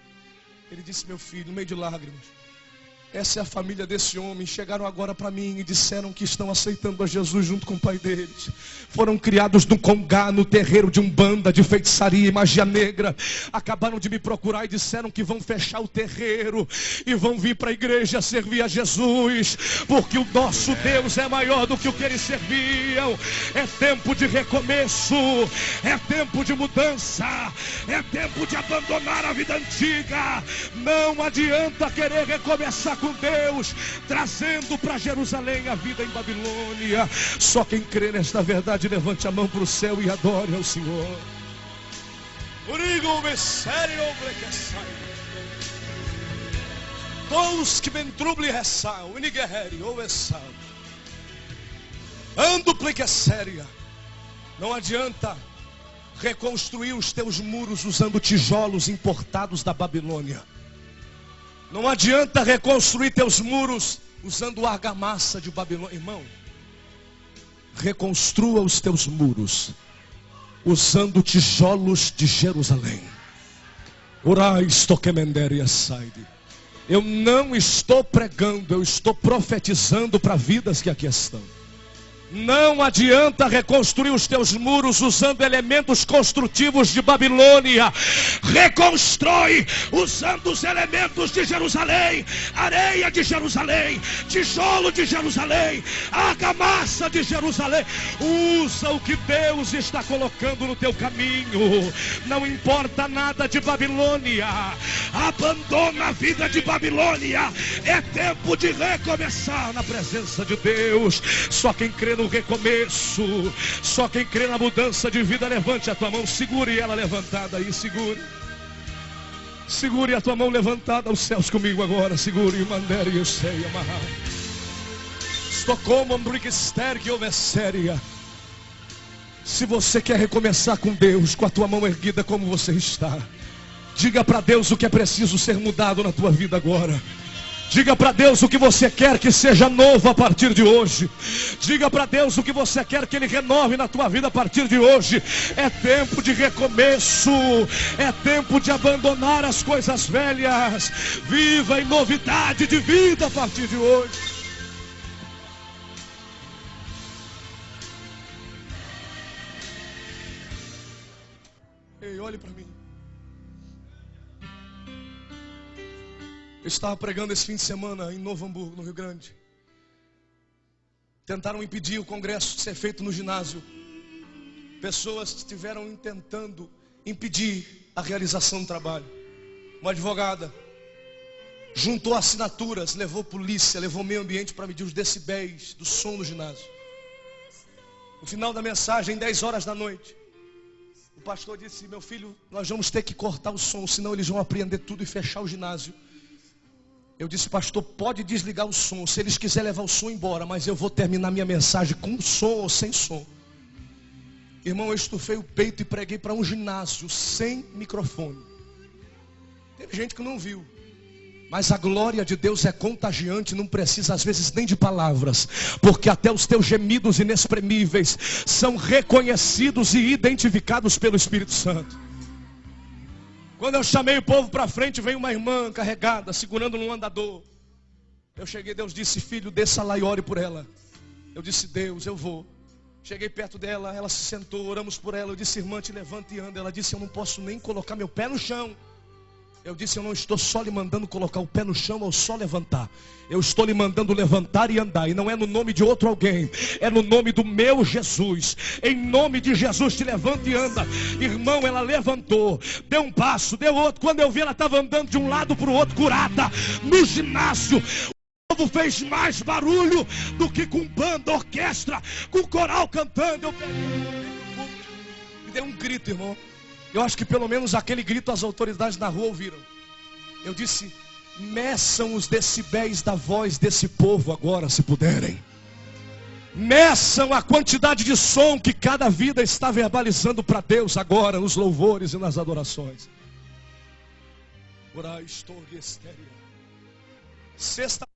Ele disse: meu filho, no meio de lágrimas, essa é a família desse homem. Chegaram agora para mim e disseram que estão aceitando a Jesus junto com o pai deles. Foram criados no Congá, no terreiro de Umbanda, de feitiçaria e magia negra. Acabaram de me procurar e disseram que vão fechar o terreiro e vão vir para a igreja servir a Jesus, porque o nosso Deus é maior do que o que eles serviam. É tempo de recomeço, é tempo de mudança, é tempo de abandonar a vida antiga. Não adianta querer recomeçar com Deus, trazendo para Jerusalém a vida em Babilônia. Só quem crê nesta verdade, levante a mão para o céu e adore ao Senhor. Todos que bem truble ressal, uniguerre ou essal. Ando plica séria. Não adianta reconstruir os teus muros usando tijolos importados da Babilônia. Não adianta reconstruir teus muros usando argamassa de Babilônia. Irmão, reconstrua os teus muros usando tijolos de Jerusalém. Orais toquemendere assaide. Eu não estou pregando, eu estou profetizando para vidas que aqui estão. Não adianta reconstruir os teus muros usando elementos construtivos de Babilônia. Reconstrói usando os elementos de Jerusalém, areia de Jerusalém, tijolo de Jerusalém, argamassa de Jerusalém. Usa o que Deus está colocando no teu caminho. Não importa nada de Babilônia. Abandona a vida de Babilônia. É tempo de recomeçar na presença de Deus. Só quem crê no recomeço, só quem crê na mudança de vida, levante a tua mão, segure ela levantada aí, segure a tua mão levantada aos céus comigo agora, segure e mandere eu sei amarrar. Estocolmo, ambriquester que houve séria. Se você quer recomeçar com Deus, com a tua mão erguida como você está, diga para Deus o que é preciso ser mudado na tua vida agora. Diga para Deus o que você quer que seja novo a partir de hoje. Diga para Deus o que você quer que Ele renove na tua vida a partir de hoje. É tempo de recomeço. É tempo de abandonar as coisas velhas. Viva em novidade de vida a partir de hoje. Ei, olhe para mim. Eu estava pregando esse fim de semana em Novo Hamburgo, no Rio Grande. Tentaram impedir o congresso de ser feito no ginásio. Pessoas estiveram tentando impedir a realização do trabalho. Uma advogada juntou assinaturas, levou polícia, levou meio ambiente para medir os decibéis do som do ginásio. No final da mensagem, 10 horas da noite, o pastor disse: meu filho, nós vamos ter que cortar o som, senão eles vão apreender tudo e fechar o ginásio. Eu disse: pastor, pode desligar o som, se eles quiserem levar o som embora, mas eu vou terminar minha mensagem com som ou sem som. Irmão, eu estufei o peito e preguei para um ginásio sem microfone. Teve gente que não viu, mas a glória de Deus é contagiante, não precisa às vezes nem de palavras, porque até os teus gemidos inexprimíveis são reconhecidos e identificados pelo Espírito Santo. Quando eu chamei o povo para frente, veio uma irmã carregada, segurando num andador. Eu cheguei, Deus disse: filho, desça lá e ore por ela. Eu disse: Deus, eu vou. Cheguei perto dela, ela se sentou, oramos por ela. Eu disse: irmã, te levanta e anda. Ela disse: eu não posso nem colocar meu pé no chão. Eu disse: eu não estou só lhe mandando colocar o pé no chão ou só levantar. Eu estou lhe mandando levantar e andar. E não é no nome de outro alguém, é no nome do meu Jesus. Em nome de Jesus, te levanta e anda. Irmão, ela levantou, deu um passo, deu outro. Quando eu vi, ela estava andando de um lado para o outro, curada, no ginásio. O povo fez mais barulho do que com banda, orquestra, com coral cantando. Eu peguei e dei um grito, irmão. Eu acho que pelo menos aquele grito as autoridades na rua ouviram. Eu disse: meçam os decibéis da voz desse povo agora, se puderem. Meçam a quantidade de som que cada vida está verbalizando para Deus agora, nos louvores e nas adorações. Sexta.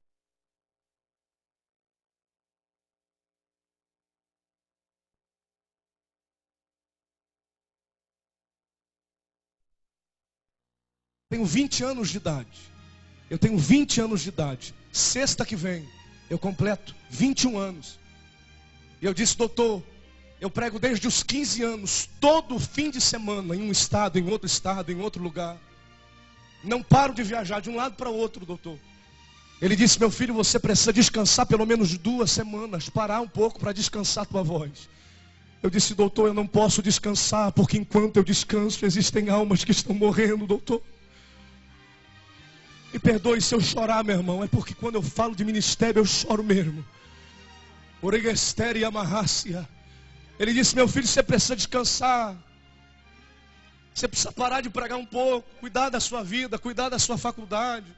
Tenho 20 anos de idade. Eu tenho 20 anos de idade. Sexta que vem, eu completo 21 anos. E eu disse: doutor, eu prego desde os 15 anos, todo fim de semana, em um estado, em outro lugar. Não paro de viajar de um lado para o outro, doutor. Ele disse: meu filho, você precisa descansar pelo menos 2 semanas, parar um pouco para descansar a tua voz. Eu disse: doutor, eu não posso descansar, porque enquanto eu descanso, existem almas que estão morrendo, doutor. Me perdoe se eu chorar, meu irmão, é porque quando eu falo de ministério eu choro mesmo. Ele disse: meu filho, você precisa descansar. Você precisa parar de pregar um pouco, cuidar da sua vida, cuidar da sua faculdade.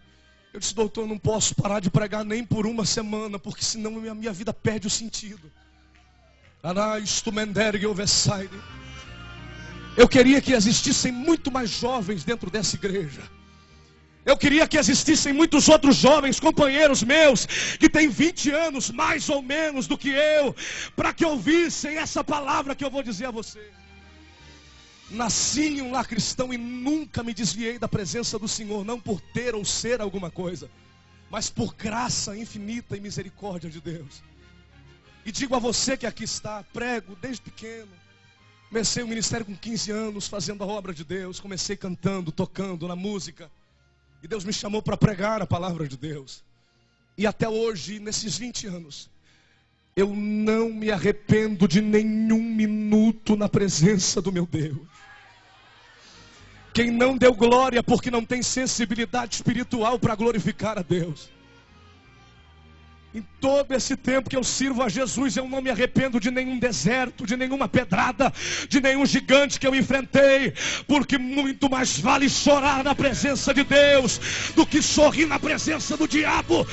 Eu disse: doutor, eu não posso parar de pregar nem por 1 semana, porque senão a minha vida perde o sentido. Eu queria que existissem muito mais jovens dentro dessa igreja. Eu queria que existissem muitos outros jovens, companheiros meus, que têm 20 anos, mais ou menos do que eu, para que ouvissem essa palavra que eu vou dizer a você. Nasci em um lar cristão e nunca me desviei da presença do Senhor, não por ter ou ser alguma coisa, mas por graça infinita e misericórdia de Deus. E digo a você que aqui está, prego desde pequeno. Comecei o ministério com 15 anos, fazendo a obra de Deus. Comecei cantando, tocando na música. E Deus me chamou para pregar a palavra de Deus. E até hoje, nesses 20 anos, eu não me arrependo de nenhum minuto na presença do meu Deus. Quem não deu glória porque não tem sensibilidade espiritual para glorificar a Deus. Em todo esse tempo que eu sirvo a Jesus, eu não me arrependo de nenhum deserto, de nenhuma pedrada, de nenhum gigante que eu enfrentei, porque muito mais vale chorar na presença de Deus do que sorrir na presença do diabo.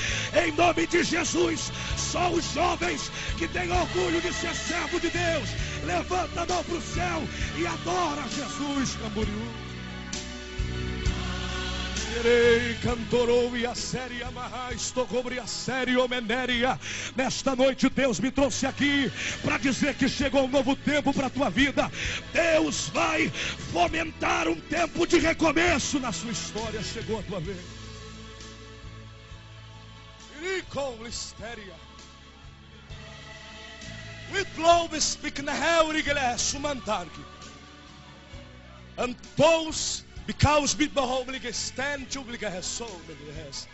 Em nome de Jesus, só os jovens que têm orgulho de ser servo de Deus, levanta a mão para o céu e adora Jesus. Camboriú. Nesta noite Deus me trouxe aqui para dizer que chegou um novo tempo para a tua vida. Deus vai fomentar um tempo de recomeço na sua história. Chegou a tua vez. Because mit behomlige stand jubliga has so many has.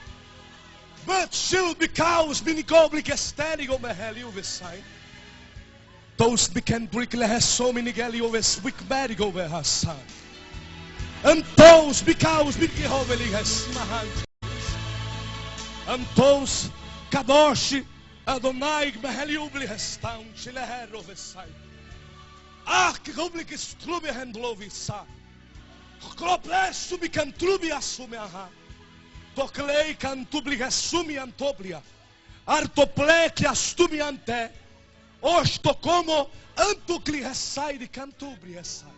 But still because minigoblik esteri o meheli uvesai. Those becan brickle has so many gali oves wick bari go hassan. And those because minigoblik has mahan. And those kadoshi Adonai meheli ubli hastan chileher ovesai. Ah, que goblik strube handlovisa. Kropresu mi kantrubi assume aha. Toklei cantubli assumi antoblia. Artople que astumi ante. Osto como antucli ressai de cantubri ressai.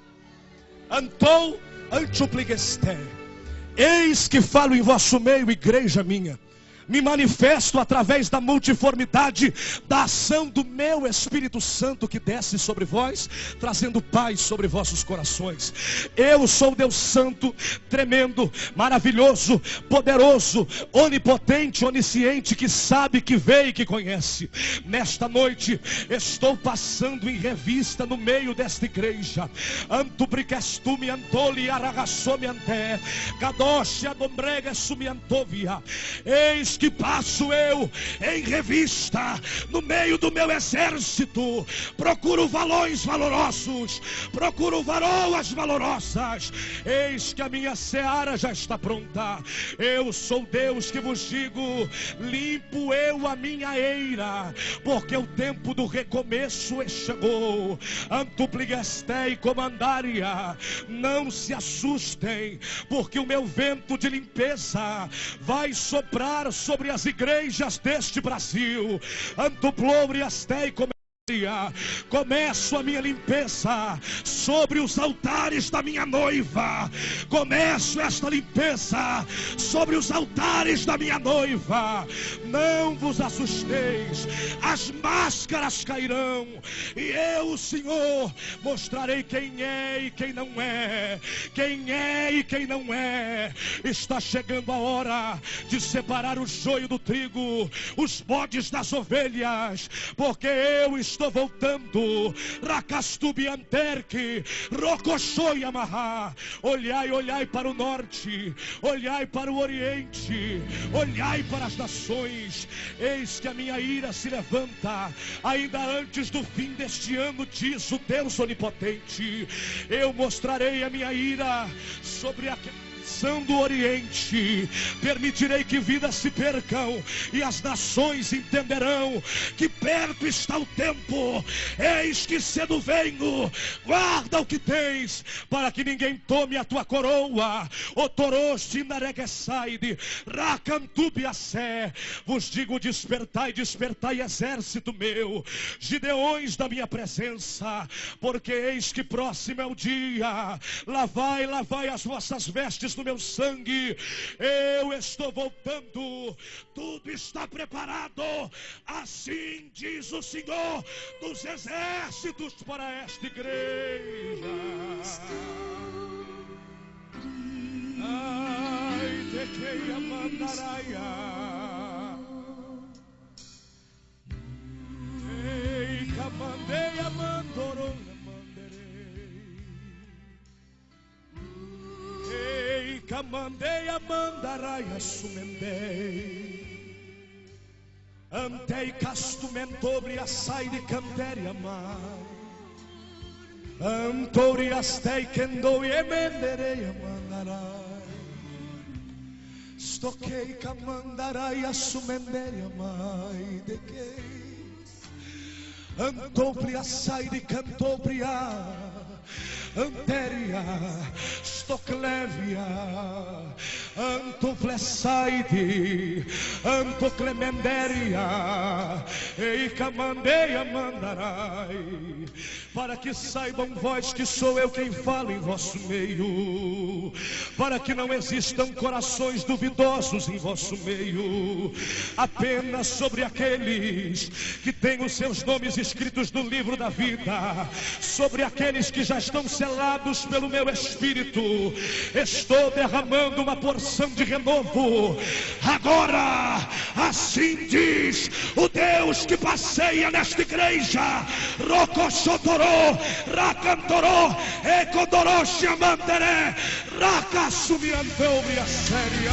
Antou antupligeste. Eis que falo em vosso meio, igreja minha. Me manifesto através da multiformidade da ação do meu Espírito Santo que desce sobre vós, trazendo paz sobre vossos corações. Eu sou Deus Santo, tremendo, maravilhoso, poderoso, onipotente, onisciente, que sabe, que vê e que conhece. Nesta noite estou passando em revista no meio desta igreja. Antubricastume antoli aragassome ante, kadosh adombrega sumiantovia. Eis que passo eu em revista no meio do meu exército. Procuro valões valorosos, procuro varoas valorosas. Eis que a minha seara já está pronta. Eu sou Deus que vos digo: limpo eu a minha eira, porque o tempo do recomeço chegou. Antupligestei comandaria. Não se assustem, porque o meu vento de limpeza vai soprar sobre as igrejas deste Brasil. Antuplobriastei começo a minha limpeza sobre os altares da minha noiva. Começo esta limpeza sobre os altares da minha noiva. Não vos assusteis, as máscaras cairão, e eu, o Senhor, mostrarei quem é e quem não é. Quem é e quem não é. Está chegando a hora de separar o joio do trigo, os bodes das ovelhas, porque eu estou voltando. Racastubianterque, Rocochoiamahá. Olhai, olhai para o norte, olhai para o oriente, olhai para as nações. Eis que a minha ira se levanta ainda antes do fim deste ano, diz o Deus onipotente. Eu mostrarei a minha ira sobre aquele do Oriente. Permitirei que vidas se percam, e as nações entenderão que perto está o tempo. Eis que cedo venho. Guarda o que tens, para que ninguém tome a tua coroa. O toroste naregesaide, racantubiacé. Vos digo: despertai, despertai, exército meu, gideões da minha presença, porque eis que próximo é o dia. Lavai, lavai as vossas vestes no meu sangue. Eu estou voltando. Tudo está preparado. Assim diz o Senhor dos exércitos para esta igreja. Ai, de que a mandaraia. Ei, camandei a mandorou. Ei, camandei a mandaraia sumendei. Antei castumentobri a sai de canteria mar. Antori astei kendoi e menderei a mandarai. Stoquei camandarai a sumendei a mai de que. Antopri a sai de cantopri a. Anteria, Stoclevia, Antoflesaide, Antoclemenderia, Ei camandeia mandarai, para que saibam vós que sou eu quem falo em vosso meio, para que não existam corações duvidosos em vosso meio, apenas sobre aqueles que têm os seus nomes escritos no livro da vida, sobre aqueles que já estão selados pelo meu Espírito. Estou derramando uma porção de renovo. Agora, assim diz o Deus que passeia nesta igreja. Rocochotoró, Racantoró, Ecodoró, Chamanderé, Racassumianteu, minha série.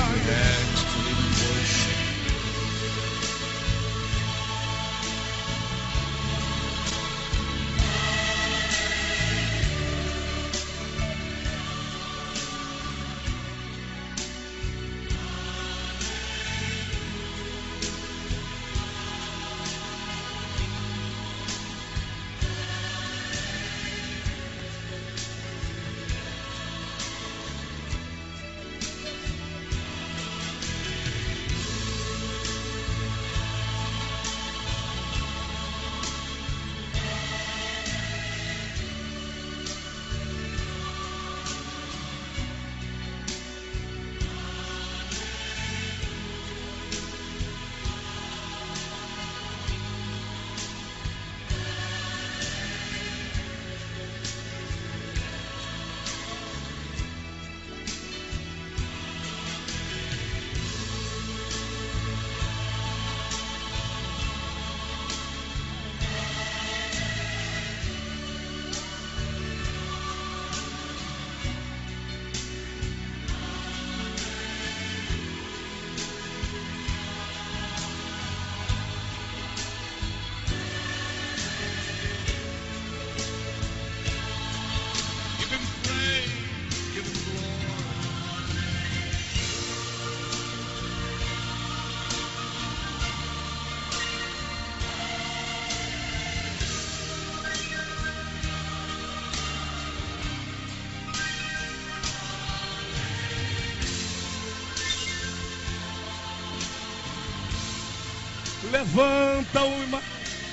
Levanta o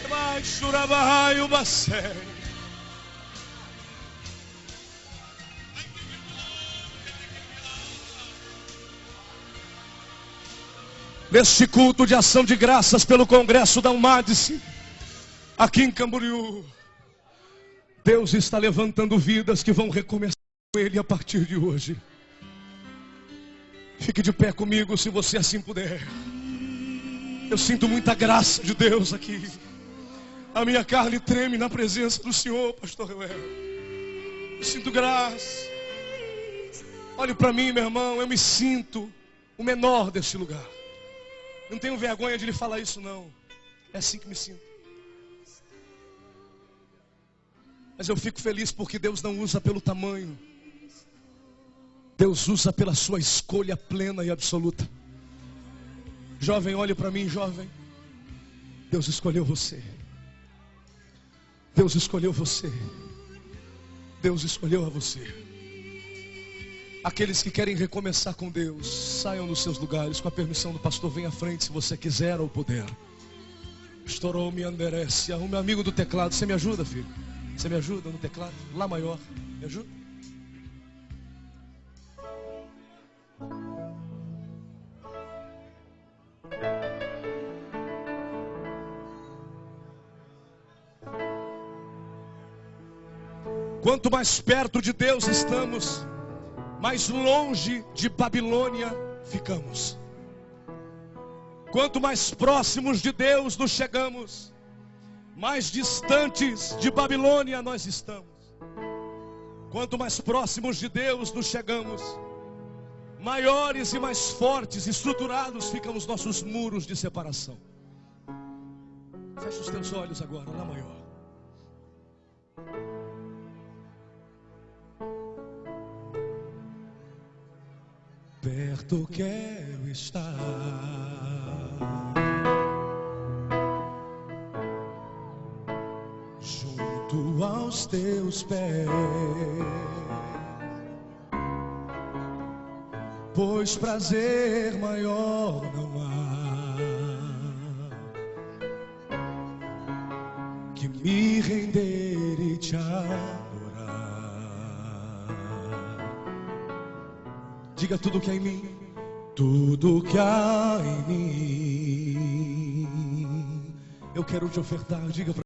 mais churabarraio bacé. Neste culto de ação de graças pelo Congresso da UMADICE, aqui em Camboriú, Deus está levantando vidas que vão recomeçar com Ele a partir de hoje. Fique de pé comigo se você assim puder. Eu sinto muita graça de Deus aqui. A minha carne treme na presença do Senhor, pastor Reuel. Eu sinto graça. Olhe para mim, meu irmão, eu me sinto o menor deste lugar. Não tenho vergonha de lhe falar isso, não. É assim que me sinto. Mas eu fico feliz porque Deus não usa pelo tamanho. Deus usa pela sua escolha plena e absoluta. Jovem, olhe para mim, jovem. Deus escolheu você. Deus escolheu você. Deus escolheu a você. Aqueles que querem recomeçar com Deus, saiam dos seus lugares. Com a permissão do pastor, venha à frente se você quiser ou puder. Estourou, me enderece. O meu amigo do teclado, você me ajuda, filho? Você me ajuda no teclado? Lá maior, me ajuda? Quanto mais perto de Deus estamos, mais longe de Babilônia ficamos. Quanto mais próximos de Deus nos chegamos, mais distantes de Babilônia nós estamos. Quanto mais próximos de Deus nos chegamos, maiores e mais fortes, estruturados ficam os nossos muros de separação. Fecha os teus olhos agora, lá maior. Perto quero estar, junto aos teus pés, pois prazer maior não há que me render e te adorar. Diga tudo que há em mim, tudo que há em mim, eu quero te ofertar. Diga pra